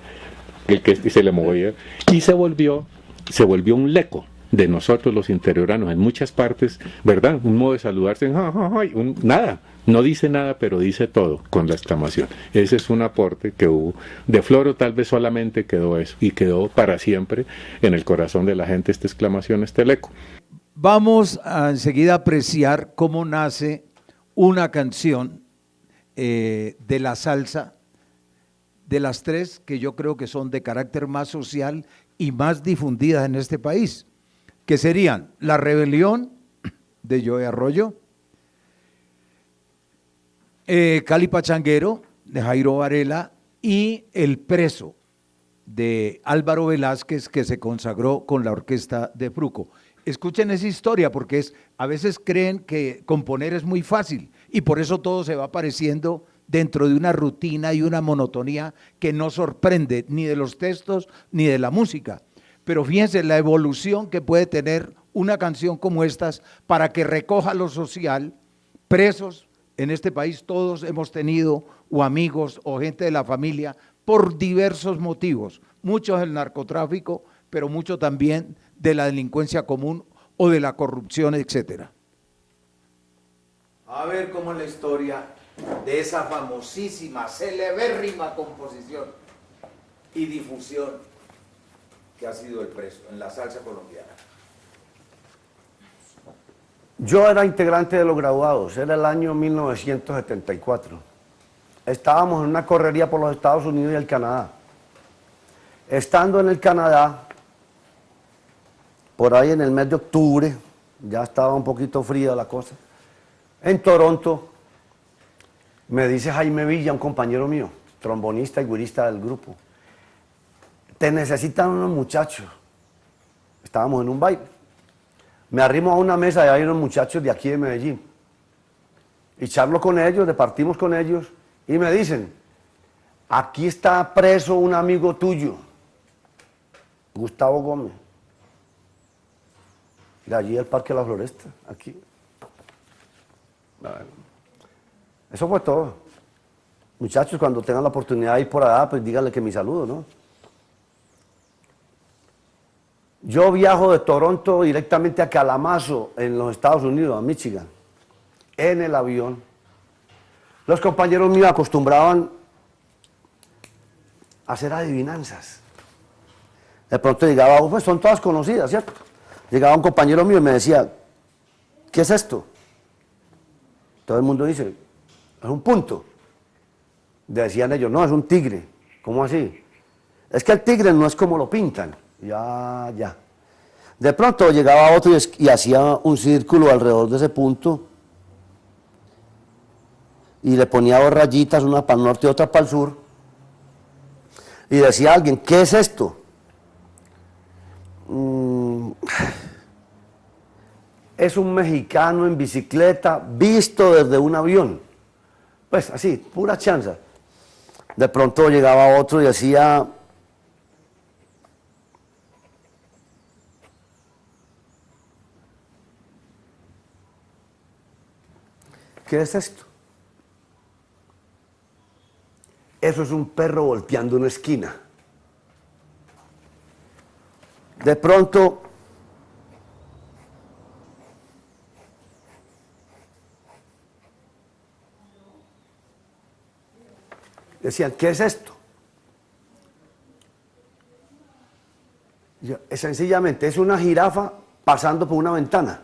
el que se le movía, y se volvió un leco de nosotros los interioranos en muchas partes, ¿verdad? Un modo de saludarse, nada, no dice nada, pero dice todo con la exclamación. Ese es un aporte que hubo. De Floro tal vez solamente quedó eso, y quedó para siempre en el corazón de la gente esta exclamación, este leco. Vamos a enseguida a apreciar cómo nace una canción de la salsa, de las 3 que yo creo que son de carácter más social y más difundidas en este país, que serían La Rebelión, de Joey Arroyo, Cali Pachanguero, de Jairo Varela, y El Preso, de Álvaro Velázquez, que se consagró con la orquesta de Fruco. Escuchen esa historia, porque a veces creen que componer es muy fácil, y por eso todo se va apareciendo dentro de una rutina y una monotonía que no sorprende ni de los textos ni de la música. Pero fíjense la evolución que puede tener una canción como estas para que recoja lo social. Presos en este país todos hemos tenido, o amigos o gente de la familia, por diversos motivos, muchos del narcotráfico, pero mucho también de la delincuencia común o de la corrupción, etcétera. A ver cómo es la historia de esa famosísima, celebérrima composición y difusión que ha sido El Preso en la salsa colombiana. Yo era integrante de los graduados, era el año 1974. Estábamos en una correría por los Estados Unidos y el Canadá. Estando en el Canadá, por ahí en el mes de octubre, ya estaba un poquito fría la cosa, en Toronto, Me dice Jaime Villa, un compañero mío, trombonista y guirista del grupo, te necesitan unos muchachos. Estábamos en un baile. Me arrimo a una mesa y hay unos muchachos de aquí de Medellín. Y charlo con ellos, departimos con ellos, y me dicen, aquí está preso un amigo tuyo, Gustavo Gómez. De allí del Parque de la Floresta, aquí. Eso fue todo. Muchachos, cuando tengan la oportunidad de ir por allá, pues díganle que mi saludo, ¿no? Yo viajo de Toronto directamente a Kalamazoo, en los Estados Unidos, a Michigan, en el avión. Los compañeros míos acostumbraban a hacer adivinanzas. De pronto llegaba, pues son todas conocidas, ¿cierto? Llegaba un compañero mío y me decía, ¿qué es esto? Todo el mundo dice, es un punto. Decían ellos, no, es un tigre. ¿Cómo así? Es que el tigre no es como lo pintan. Ya. De pronto llegaba otro y hacía un círculo alrededor de ese punto y le ponía dos rayitas, una para el norte y otra para el sur, y decía a alguien, ¿qué es esto? Es un mexicano en bicicleta visto desde un avión. Pues así, pura chanza. De pronto llegaba otro y decía, ¿qué es esto? Eso es un perro volteando una esquina. De pronto, decían, ¿qué es esto? Sencillamente, es una jirafa pasando por una ventana.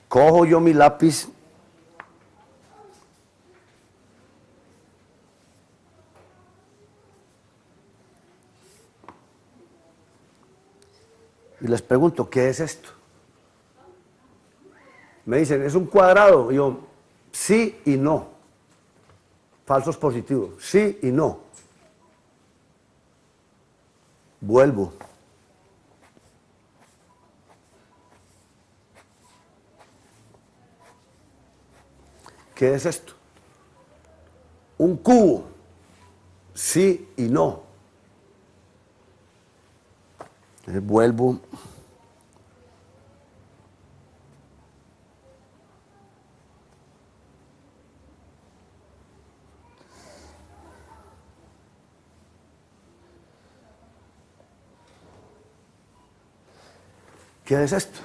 Cojo yo mi lápiz y les pregunto, ¿qué es esto? Me dicen, es un cuadrado. Y yo, sí y no. Falsos positivos, sí y no. Vuelvo. ¿Qué es esto? Un cubo, sí y no. Vuelvo. ¿Qué es esto?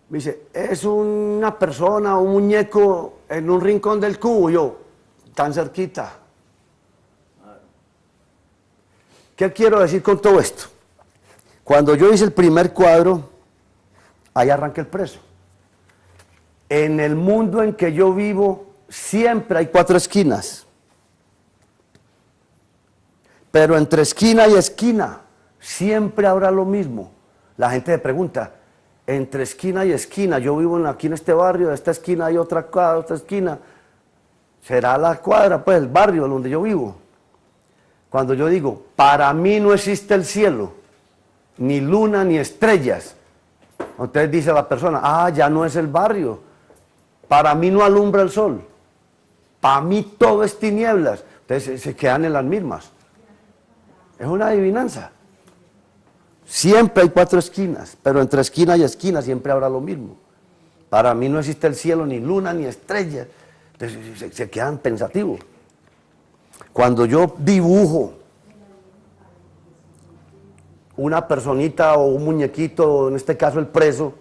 Me dice, es una persona, un muñeco en un rincón del cubo. Yo, tan cerquita. ¿Qué quiero decir con todo esto? Cuando yo hice el primer cuadro, ahí arranca el preso. En el mundo en que yo vivo, siempre hay 4 esquinas. Pero entre esquina y esquina, siempre habrá lo mismo. La gente me pregunta, entre esquina y esquina, yo vivo aquí en este barrio, de esta esquina hay otra cuadra, otra esquina. Será la cuadra, pues, el barrio donde yo vivo. Cuando yo digo, para mí no existe el cielo, ni luna, ni estrellas. Entonces dice la persona, ya no es el barrio. Para mí no alumbra el sol. Para mí todo es tinieblas. Entonces se quedan en las mismas. Es una adivinanza. Siempre hay 4 esquinas, pero entre esquina y esquina siempre habrá lo mismo. Para mí no existe el cielo, ni luna, ni estrellas. Entonces se quedan pensativos. Cuando yo dibujo una personita o un muñequito, en este caso el preso,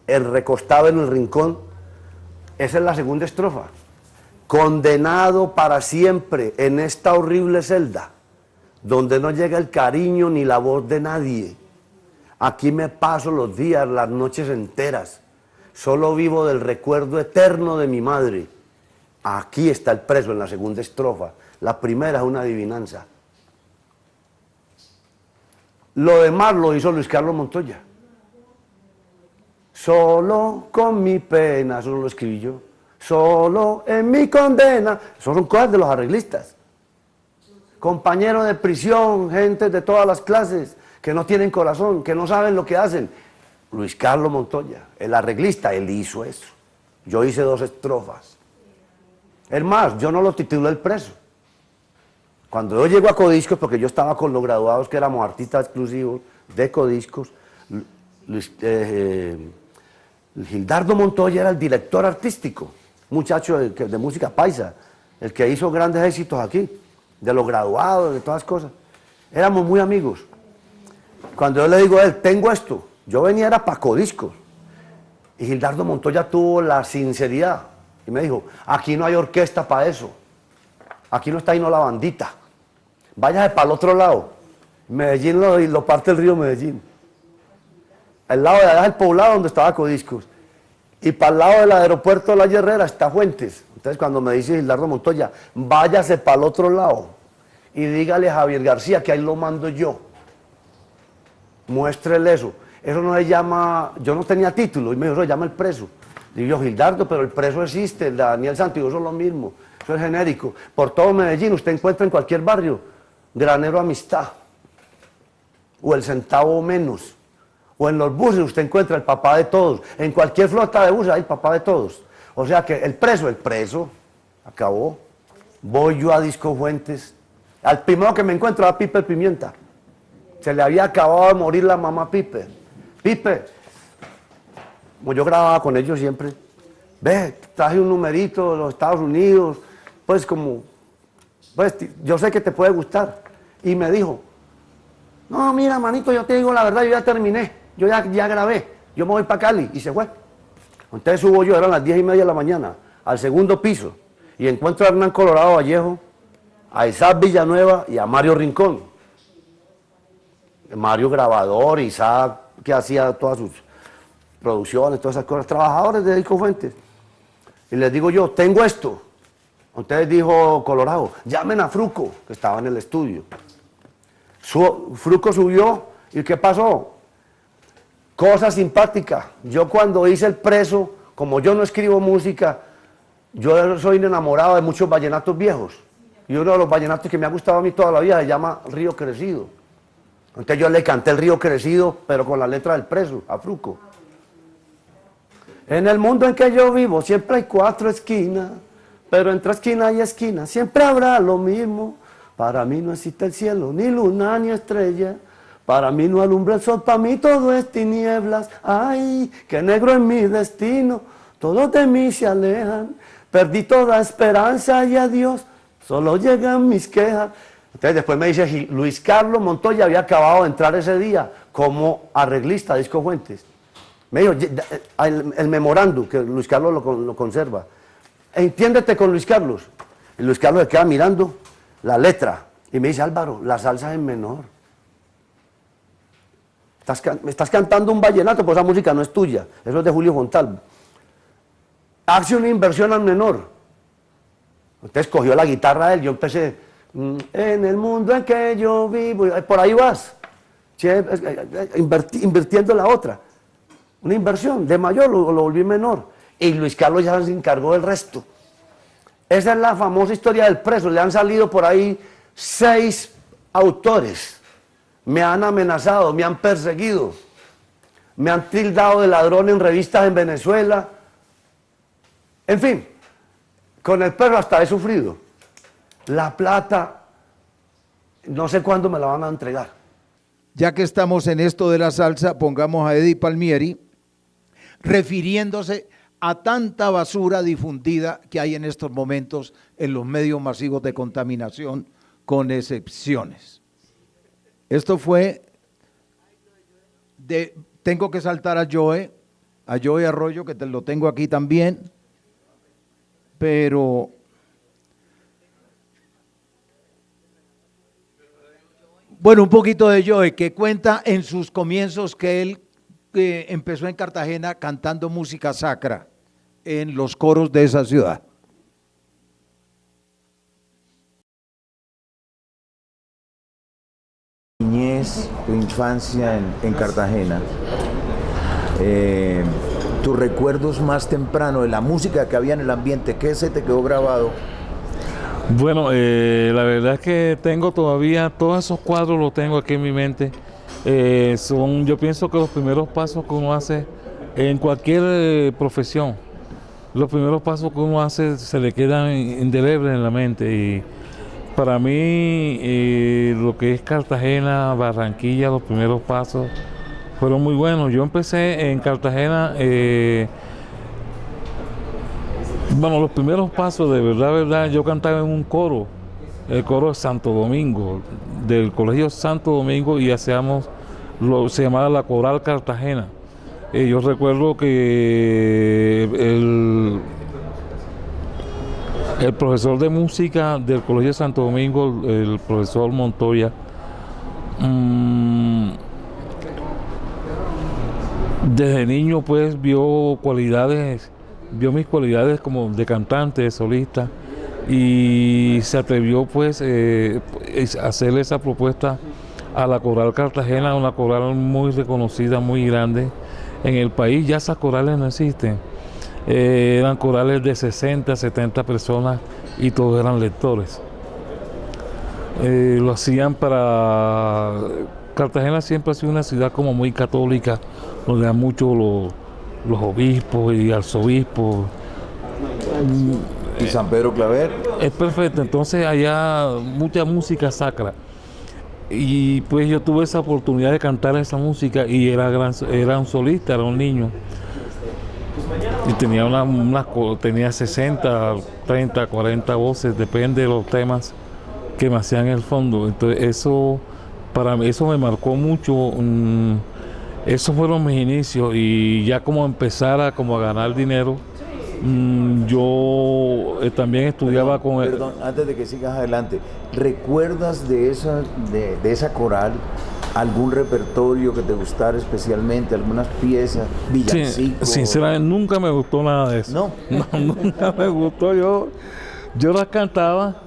el recostado en el rincón, esa es la segunda estrofa. Condenado para siempre en esta horrible celda, donde no llega el cariño ni la voz de nadie. Aquí me paso los días, las noches enteras. Solo vivo del recuerdo eterno de mi madre. Aquí está el preso en la segunda estrofa. La primera es una adivinanza. Lo demás lo hizo Luis Carlos Montoya. solo con mi pena, eso no lo escribí yo, solo en mi condena, eso son cosas de los arreglistas. Compañeros de prisión, gente de todas las clases, que no tienen corazón, que no saben lo que hacen. Luis Carlos Montoya, el arreglista, él hizo eso. Yo hice 2 estrofas. Es más, yo no lo titulé El Preso. Cuando yo llego a Codiscos, porque yo estaba con los graduados que éramos artistas exclusivos de Codiscos, Gildardo Montoya era el director artístico, muchacho de música paisa, el que hizo grandes éxitos aquí, de los graduados, de todas las cosas. Éramos muy amigos. Cuando yo le digo a él, tengo esto, yo venía era para Codiscos, y Gildardo Montoya tuvo la sinceridad, y me dijo, aquí no hay orquesta para eso, aquí no está ahí no la bandita, váyase para el otro lado, Medellín lo parte el río Medellín, al lado de allá el poblado donde estaba Codiscos, y para el lado del aeropuerto de La Herrera está Fuentes. Entonces cuando me dice Gildardo Montoya, váyase para el otro lado, y dígale a Javier García que ahí lo mando yo, muéstrele eso no se llama, yo no tenía título, y me dijo, eso se llama El Preso. Digo yo, Gildardo, pero El Preso existe, el de Daniel Santos, eso es lo mismo, eso es genérico. Por todo Medellín usted encuentra en cualquier barrio, Granero Amistad, o El Centavo Menos, o en los buses usted encuentra El Papá de Todos, en cualquier flota de buses hay El Papá de Todos. O sea que el preso, acabó. Voy yo a Disco Fuentes, al primero que me encuentro a Pipe Pimienta, se le había acabado de morir la mamá Pipe. Pipe, como yo grababa con ellos siempre, ve, traje un numerito de los Estados Unidos, pues yo sé que te puede gustar. Y me dijo, no, mira, manito, yo te digo la verdad, yo ya terminé, yo ya grabé, yo me voy para Cali, y se fue. Entonces subo yo, eran las 10:30 de la mañana, al segundo piso, y encuentro a Hernán Colorado Vallejo, a Isaac Villanueva y a Mario Rincón. Mario grabador, Isaac que hacía todas sus producciones, todas esas cosas, trabajadores de Disco Fuentes. Y les digo yo, tengo esto. Entonces dijo Colorado, llamen a Fruco, que estaba en el estudio. Fruco subió, ¿y qué pasó? Cosa simpática. Yo cuando hice El Preso, como yo no escribo música, yo soy enamorado de muchos vallenatos viejos. Y uno de los vallenatos que me ha gustado a mí toda la vida se llama Río Crecido. Entonces yo le canté El Río Crecido, pero con la letra del Preso, a Fruco. En el mundo en que yo vivo siempre hay 4 esquinas, pero entre esquina y esquina siempre habrá lo mismo. Para mí no existe el cielo, ni luna, ni estrella. Para mí no alumbra el sol, para mí todo es tinieblas. Ay, qué negro es mi destino, todos de mí se alejan. Perdí toda esperanza y adiós, solo llegan mis quejas. Entonces después me dice, Luis Carlos Montoya había acabado de entrar ese día como arreglista de Disco Fuentes. Me dijo, el memorándum, que Luis Carlos lo conserva. Entiéndete con Luis Carlos. Y Luis Carlos se queda mirando la letra y me dice, Álvaro, la salsa es en menor. Me estás cantando un vallenato, pues esa música no es tuya, eso es de Julio Fontalvo. Hace una inversión al menor. Entonces cogió la guitarra él, yo empecé, en el mundo en que yo vivo, por ahí vas, invirtiendo la otra. Una inversión de mayor, lo volví menor. Y Luis Carlos ya se encargó del resto. Esa es la famosa historia del Preso. Le han salido por ahí 6 autores. Me han amenazado, me han perseguido. Me han tildado de ladrón en revistas en Venezuela. En fin, con el Preso hasta he sufrido. La plata, no sé cuándo me la van a entregar. Ya que estamos en esto de la salsa, pongamos a Eddie Palmieri, refiriéndose a tanta basura difundida que hay en estos momentos en los medios masivos de contaminación, con excepciones. Esto fue tengo que saltar a Joe Arroyo, que lo tengo aquí también, pero bueno, un poquito de Joe, que cuenta en sus comienzos que él empezó en Cartagena cantando música sacra en los coros de esa ciudad. Niñez, tu infancia en Cartagena. tus recuerdos más tempranos de la música que había en el ambiente, ¿qué se te quedó grabado? Bueno, la verdad es que tengo todavía todos esos cuadros, los tengo aquí en mi mente. Yo pienso que los primeros pasos que uno hace en cualquier profesión, los primeros pasos que uno hace se le quedan indelebles en la mente. Y para mí, lo que es Cartagena, Barranquilla, los primeros pasos fueron muy buenos. Yo empecé en Cartagena, los primeros pasos, de verdad, yo cantaba en un coro, el coro de Santo Domingo, del Colegio Santo Domingo, y hacíamos, se llamaba la Coral Cartagena. Yo recuerdo que el profesor de música del Colegio Santo Domingo, el profesor Montoya, desde niño pues vio mis cualidades como de cantante, de solista, y se atrevió pues a hacerle esa propuesta a la Coral Cartagena, una coral muy reconocida, muy grande en el país. Ya esas corales no existen. Eran corales de 60, 70 personas y todos eran lectores. Lo hacían para... Cartagena siempre ha sido una ciudad como muy católica, donde hay muchos los obispos y arzobispos. ¿Y San Pedro Claver? Es perfecto, entonces allá mucha música sacra. Y pues yo tuve esa oportunidad de cantar esa música y era un solista, era un niño. Y tenía tenía 60, 30, 40 voces, depende de los temas que me hacían en el fondo. Entonces eso, para mí, eso me marcó mucho. Esos fueron mis inicios, y ya como empezar a ganar dinero, yo también estudiaba con... Perdón, antes de que sigas adelante, ¿recuerdas de esa coral algún repertorio que te gustara especialmente, algunas piezas, villancicos? Sí, sinceramente nunca me gustó nada de eso. No, nunca me gustó. Yo las cantaba,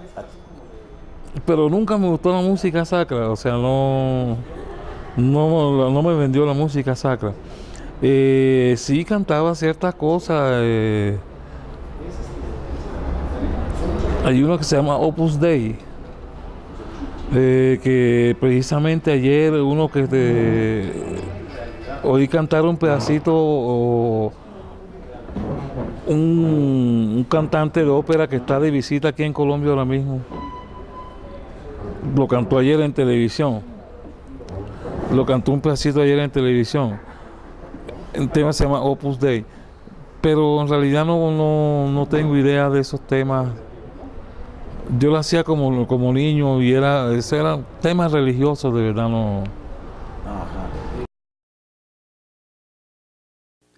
pero nunca me gustó la música sacra, o sea, no me vendió la música sacra. Sí cantaba ciertas cosas. Hay uno que se llama Opus Dei, que precisamente ayer oí cantar un pedacito, un cantante de ópera que está de visita aquí en Colombia ahora mismo. Lo cantó ayer en televisión. Lo cantó un pedacito ayer en televisión. El tema se llama Opus Dei, pero en realidad no tengo idea de esos temas. Yo lo hacía como niño y esos eran temas religiosos, de verdad no. Ajá.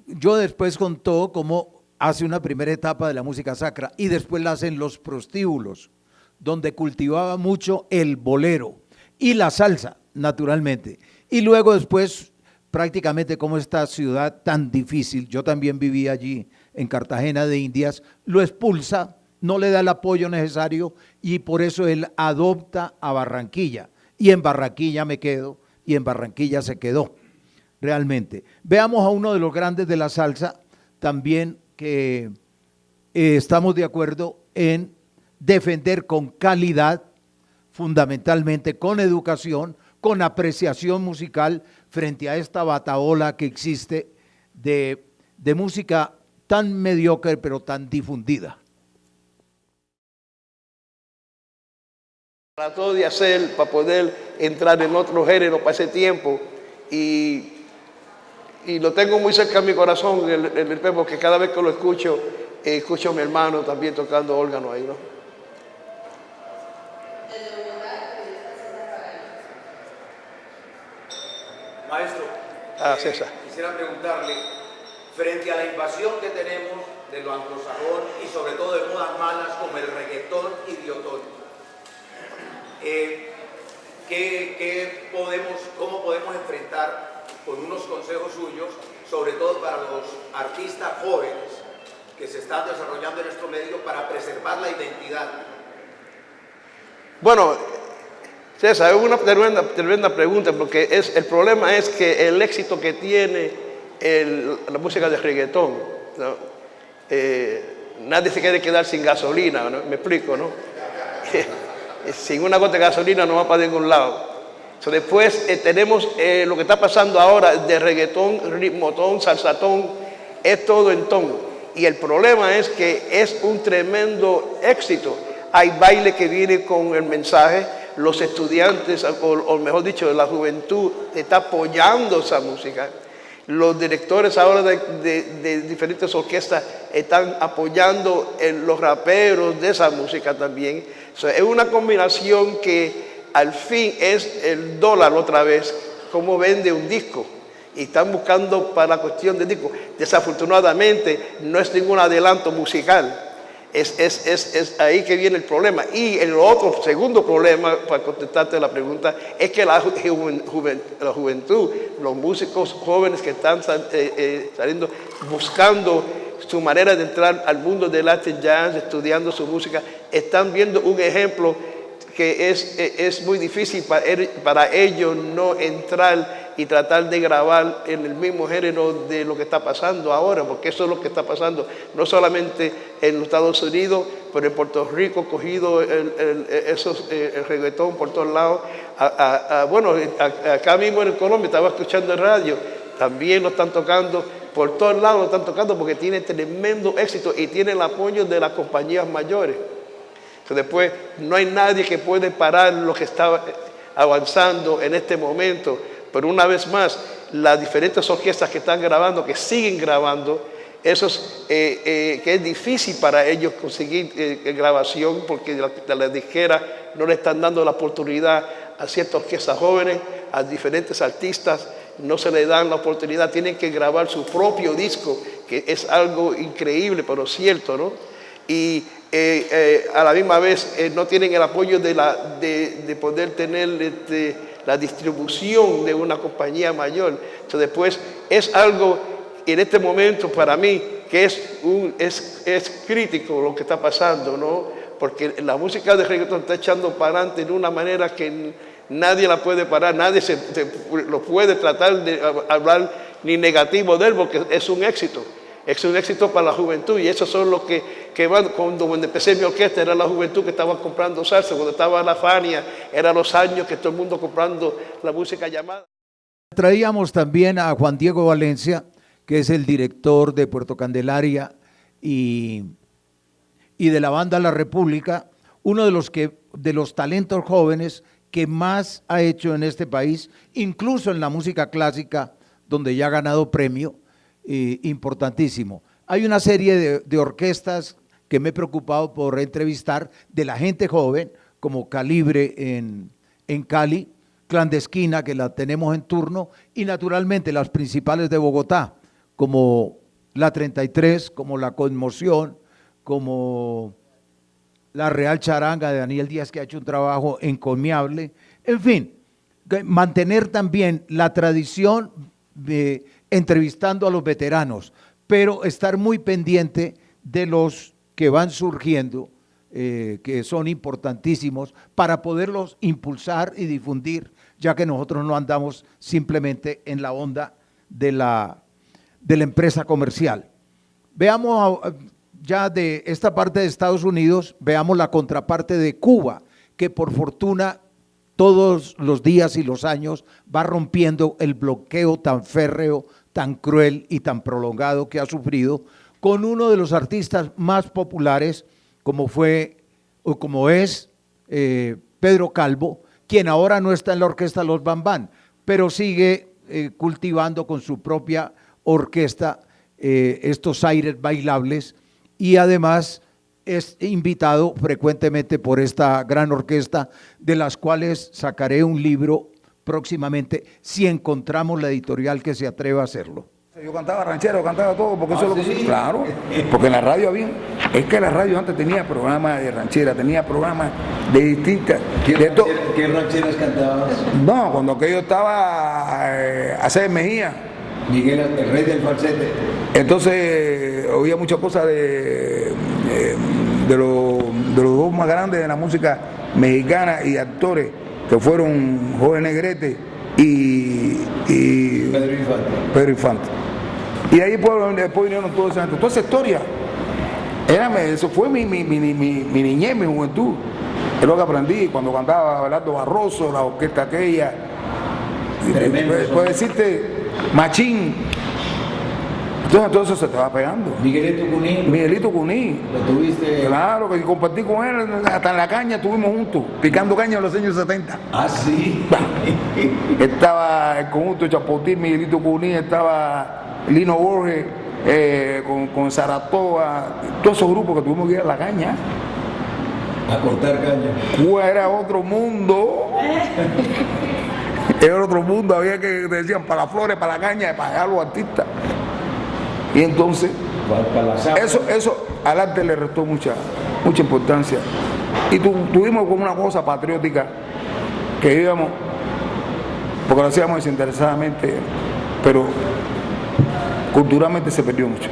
Yo después contó cómo hace una primera etapa de la música sacra y después la hacen los prostíbulos, donde cultivaba mucho el bolero y la salsa, naturalmente. Y luego después, prácticamente como esta ciudad tan difícil, yo también viví allí en Cartagena de Indias, lo expulsa, no le da el apoyo necesario, y por eso él adopta a Barranquilla. Y en Barranquilla me quedo, y en Barranquilla se quedó, realmente. Veamos a uno de los grandes de la salsa, también que estamos de acuerdo en defender con calidad, fundamentalmente con educación, con apreciación musical, frente a esta batahola que existe de música tan mediocre pero tan difundida. Trató de hacer para poder entrar en otro género para ese tiempo, y lo tengo muy cerca de mi corazón, porque cada vez que lo escucho, escucho a mi hermano también tocando órgano ahí, ¿no? Maestro, César. quisiera preguntarle, frente a la invasión que tenemos de lo anglosajón y sobre todo de modas malas como el reggaetón idiotón, ¿cómo podemos enfrentar con unos consejos suyos, sobre todo para los artistas jóvenes que se están desarrollando en nuestro medio, para preservar la identidad? Bueno, César, es una tremenda pregunta, porque el problema es que el éxito que tiene la música de reggaetón, ¿no? Nadie se quiere quedar sin gasolina, ¿no? Me explico, ¿no? Sin una gota de gasolina no va para ningún lado. Después tenemos lo que está pasando ahora de reggaetón, ritmotón, salsatón, es todo en ton. Y el problema es que es un tremendo éxito. Hay baile que viene con el mensaje, los estudiantes, o mejor dicho, la juventud está apoyando esa música. Los directores ahora de diferentes orquestas están apoyando los raperos de esa música también. Es una combinación que al fin es el dólar otra vez, cómo vende un disco. Y están buscando para la cuestión de disco. Desafortunadamente no es ningún adelanto musical. Es ahí que viene el problema. Y el otro, segundo problema, para contestarte la pregunta, es que la juventud, los músicos jóvenes que están saliendo, buscando su manera de entrar al mundo del Latin Jazz, estudiando su música, están viendo un ejemplo que es muy difícil para ellos no entrar y tratar de grabar en el mismo género de lo que está pasando ahora, porque eso es lo que está pasando, no solamente en los Estados Unidos, pero en Puerto Rico, cogido el reggaetón por todos lados. Bueno, acá mismo en Colombia, estaba escuchando el radio, también lo están tocando, por todos lados lo están tocando porque tiene tremendo éxito y tiene el apoyo de las compañías mayores. Después no hay nadie que puede parar lo que está avanzando en este momento, pero una vez más, las diferentes orquestas que están grabando, que siguen grabando, que es difícil para ellos conseguir grabación porque la disquera no le están dando la oportunidad a ciertas orquestas jóvenes, a diferentes artistas, no se le dan la oportunidad, tienen que grabar su propio disco, que es algo increíble, pero cierto, ¿no? Y a la misma vez no tienen el apoyo de poder tener la distribución de una compañía mayor. Entonces después es algo en este momento para mí que es crítico lo que está pasando, ¿no? Porque la música de reggaetón está echando para adelante de una manera que nadie la puede parar, nadie lo puede tratar de hablar ni negativo de él porque es un éxito. Es un éxito para la juventud y esos son los que van. Cuando empecé mi orquesta era la juventud que estaba comprando salsa, cuando estaba la Fania eran los años que todo el mundo comprando la música llamada. Traíamos también a Juan Diego Valencia, que es el director de Puerto Candelaria y de la banda La República, uno de los talentos jóvenes que más ha hecho en este país, incluso en la música clásica, donde ya ha ganado premio. Importantísimo. Hay una serie de orquestas que me he preocupado por entrevistar de la gente joven, como Calibre en Cali, Clandestina, que la tenemos en turno, y naturalmente las principales de Bogotá, como la 33, como la Conmoción, como la Real Charanga de Daniel Díaz, que ha hecho un trabajo encomiable. En fin, mantener también la tradición de entrevistando a los veteranos, pero estar muy pendiente de los que van surgiendo, que son importantísimos para poderlos impulsar y difundir, ya que nosotros no andamos simplemente en la onda de la empresa comercial. Veamos ya de esta parte de Estados Unidos, veamos la contraparte de Cuba, que por fortuna todos los días y los años va rompiendo el bloqueo tan férreo, tan cruel y tan prolongado que ha sufrido, con uno de los artistas más populares, como es Pedro Calvo, quien ahora no está en la orquesta Los Bambán, pero sigue cultivando con su propia orquesta estos aires bailables y además es invitado frecuentemente por esta gran orquesta, de las cuales sacaré un libro próximamente, si encontramos la editorial que se atreva a hacerlo. Yo cantaba ranchero, cantaba todo, porque eso es lo que... Sí. Claro, porque en la radio había... Es que la radio antes tenía programas de ranchera, tenía programas de distintas... ¿Qué rancheras cantabas? No, cuando aquello estaba a César Mejía. Miguel, el rey del falsete. Entonces, oía muchas cosas de los dos más grandes de la música mexicana y actores, que fueron Jorge Negrete y Pedro Infante. Pedro Infante. Y ahí después vinieron toda esa historia. Eso fue mi niñez, mi juventud. Es lo que aprendí cuando cantaba Abelardo Barroso, la orquesta aquella. Puedo decirte, Machín. Entonces todo eso se te va pegando. Miguelito Cuní. ¿Lo tuviste? Claro, que compartí con él hasta en la caña, estuvimos juntos, picando caña en los años 70. Ah, sí. Estaba el conjunto Chapotín, Miguelito Cuní, estaba Lino Borges, con Saratoga, todos esos grupos que tuvimos que ir a la caña. A cortar caña. Cuba era otro mundo. Era otro mundo, había que decían para las flores, para la caña, para allá los artistas. Y entonces, eso al arte le restó mucha importancia. Y tuvimos como una cosa patriótica que íbamos, porque lo hacíamos desinteresadamente, pero culturalmente se perdió mucho.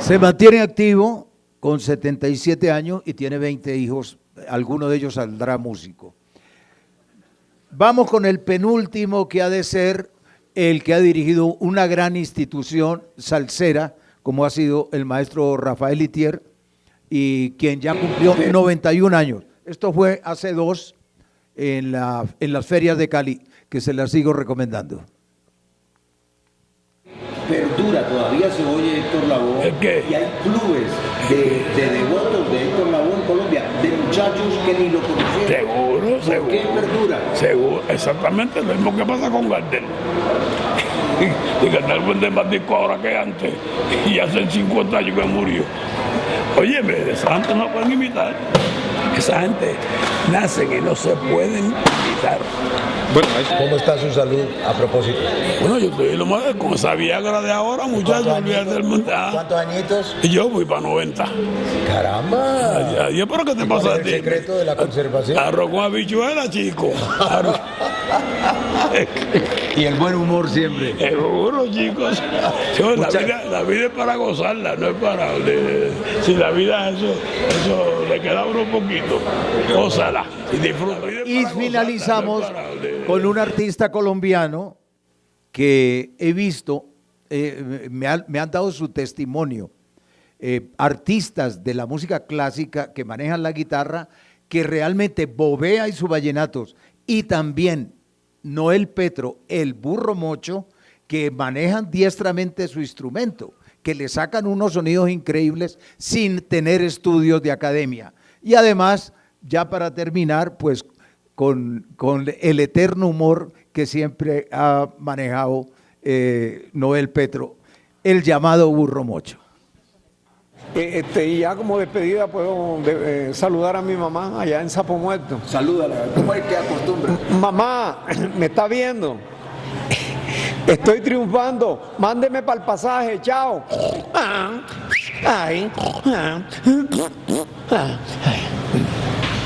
Se mantiene activo con 77 años y tiene 20 hijos, alguno de ellos saldrá músico. Vamos con el penúltimo, que ha de ser el que ha dirigido una gran institución salsera, como ha sido el maestro Rafael Itier, y quien ya cumplió 91 años. Esto fue hace 2 en las ferias de Cali, que se las sigo recomendando. Perdura, todavía se oye Héctor Lavoe. ¿El qué? Y hay clubes de devotos de Héctor Lavoe en Colombia, de muchachos que ni lo conocían. Seguro. ¿Por qué perdura? Seguro, exactamente lo mismo que pasa con Gardel. Y Gardel vende más discos ahora que antes. Y hace 50 años que murió. Óyeme, esa gente no pueden imitar. Esa gente nacen y no se pueden imitar. Bueno, ¿cómo está su salud a propósito? Bueno, yo estoy lo más con esa Viagra de ahora, muchachos, olvídate del mundo. ¿Cuántos añitos? Y yo voy para 90. ¡Caramba! Yo, ¿pero qué te pasa a ti? ¿El secreto de la conservación? Arroz con habichuela, chico. Y el buen humor siempre. Seguro, chicos. Yo, la vida es para gozarla, no es para... si la vida eso le queda a uno un poquito, gózala y disfruta. Y finalizamos con un artista colombiano que he visto, me han dado su testimonio, artistas de la música clásica que manejan la guitarra, que realmente Bovea y sus vallenatos, y también Noel Petro, el burro mocho, que manejan diestramente su instrumento, que le sacan unos sonidos increíbles sin tener estudios de academia. Y además, ya para terminar, pues con el eterno humor que siempre ha manejado Noel Petro, el llamado burro mocho. Y ya como despedida puedo saludar a mi mamá allá en Sapo Muerto. Salúdala, ¿cómo es que acostumbra? Mamá, me está viendo. Estoy triunfando. Mándeme para el pasaje, chao.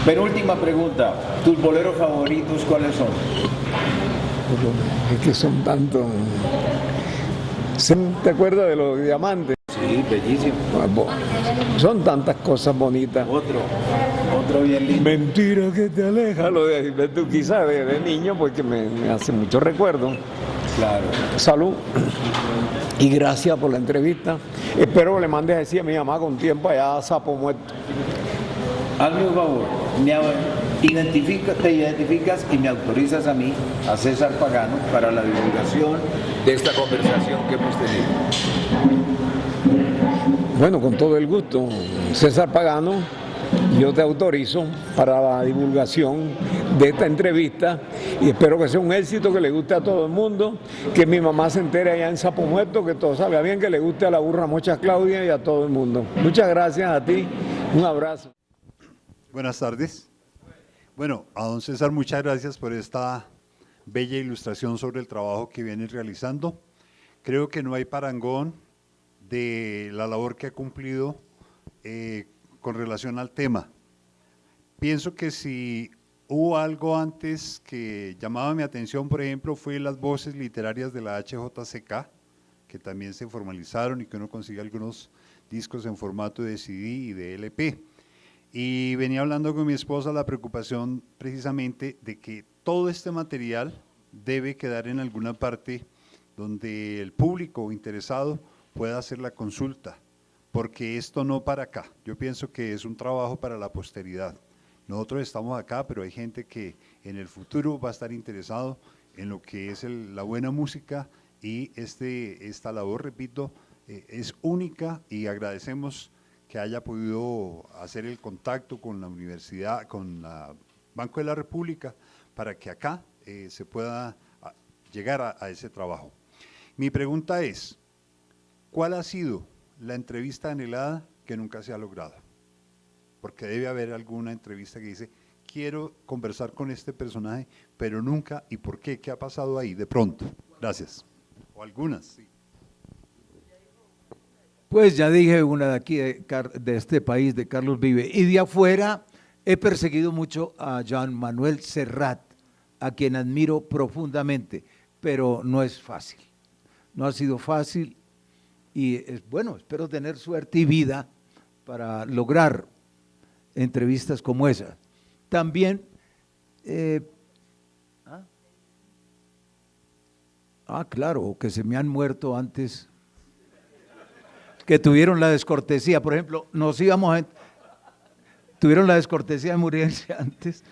Penúltima pregunta. ¿Tus boleros favoritos cuáles son? Es que son tantos. ¿Te acuerdas de los diamantes? Sí, bellísimo. Son tantas cosas bonitas. Otro bien lindo. Mentira que te aleja. Lo de tú quizás de niño, porque me hace mucho recuerdo. Claro. Salud. Y gracias por la entrevista. Espero que le mandes a decir a mi mamá con tiempo allá a Sapo Muerto. Hazme un favor, te identificas y me autorizas a mí, a César Pagano, para la divulgación de esta conversación que hemos tenido. Bueno, con todo el gusto. César Pagano, yo te autorizo para la divulgación de esta entrevista y espero que sea un éxito, que le guste a todo el mundo, que mi mamá se entere allá en Sapo Muerto, que todo salga bien, que le guste a la burra mocha Claudia y a todo el mundo. Muchas gracias a ti, un abrazo. Buenas tardes. Bueno, a don César, muchas gracias por esta bella ilustración sobre el trabajo que viene realizando. Creo que no hay parangón de la labor que ha cumplido con relación al tema. Pienso que si hubo algo antes que llamaba mi atención, por ejemplo, fue las voces literarias de la HJCK, que también se formalizaron y que uno consigue algunos discos en formato de CD y de LP. Y venía hablando con mi esposa la preocupación precisamente de que todo este material debe quedar en alguna parte donde el público interesado pueda hacer la consulta, porque esto no para acá. Yo pienso que es un trabajo para la posteridad. Nosotros estamos acá, pero hay gente que en el futuro va a estar interesado en lo que es la buena música, y esta labor, repito, es única, y agradecemos que haya podido hacer el contacto con la universidad, con la Banco de la República, para que acá se pueda llegar a ese trabajo. Mi pregunta es, ¿cuál ha sido la entrevista anhelada que nunca se ha logrado? Porque debe haber alguna entrevista que dice, quiero conversar con este personaje, pero nunca, ¿y por qué? ¿Qué ha pasado ahí de pronto? Gracias. O algunas, sí. Pues ya dije una de aquí, de este país, de Carlos Vive. Y de afuera he perseguido mucho a Joan Manuel Serrat, a quien admiro profundamente, pero no es fácil. No ha sido fácil y bueno, espero tener suerte y vida para lograr entrevistas como esa. También, claro, que se me han muerto antes, que tuvieron la descortesía, por ejemplo, tuvieron la descortesía de morirse antes,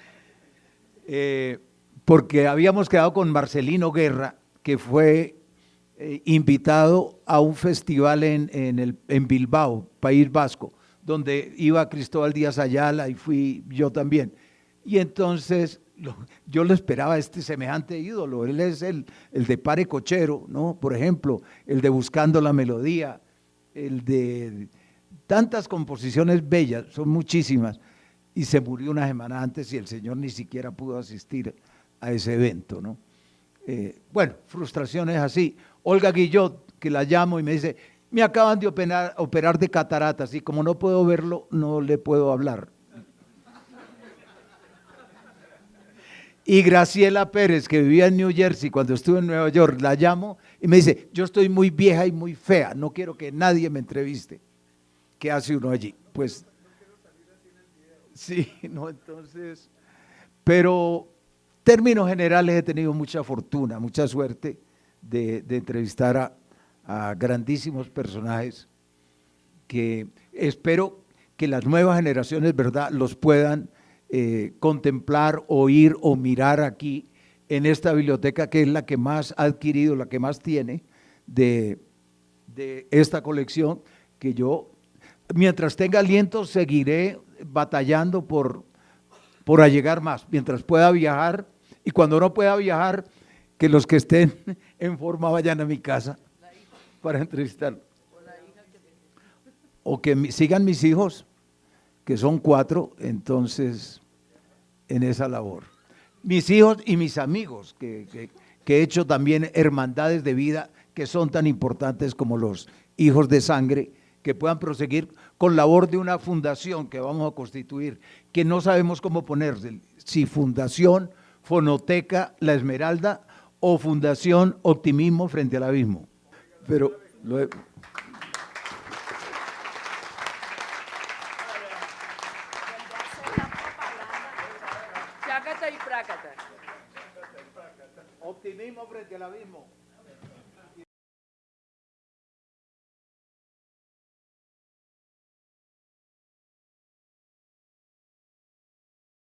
porque habíamos quedado con Marcelino Guerra, que fue invitado a un festival en Bilbao, País Vasco, donde iba Cristóbal Díaz Ayala y fui yo también. Y entonces yo lo esperaba, semejante ídolo. Él es el de Pare Cochero, ¿no? Por ejemplo, el de Buscando la Melodía, el de tantas composiciones bellas, son muchísimas, y se murió una semana antes y el señor ni siquiera pudo asistir a ese evento, ¿no? Bueno, frustraciones así. Olga Guillot, que la llamo y me dice, me acaban de operar de cataratas y como no puedo verlo, no le puedo hablar. Y Graciela Pérez, que vivía en New Jersey cuando estuve en Nueva York, la llamo y me dice, yo estoy muy vieja y muy fea, no quiero que nadie me entreviste. ¿Qué hace uno allí? Pues, sí, no, entonces, pero términos generales he tenido mucha fortuna, mucha suerte de entrevistar a grandísimos personajes que espero que las nuevas generaciones, ¿verdad?, los puedan contemplar, oír o mirar aquí en esta biblioteca, que es la que más ha adquirido, la que más tiene de esta colección, que yo, mientras tenga aliento, seguiré batallando por allegar más, mientras pueda viajar, y cuando no pueda viajar, que los que estén en forma vayan a mi casa para entrevistarlo. O que sigan mis hijos, que son 4, entonces, en esa labor. Mis hijos y mis amigos, que he hecho también hermandades de vida que son tan importantes como los hijos de sangre, que puedan proseguir con labor de una fundación que vamos a constituir, que no sabemos cómo ponerse, si Fundación Fonoteca La Esmeralda o Fundación Optimismo Frente al Abismo. Pero Chácata y prácata. Optimismo frente al abismo.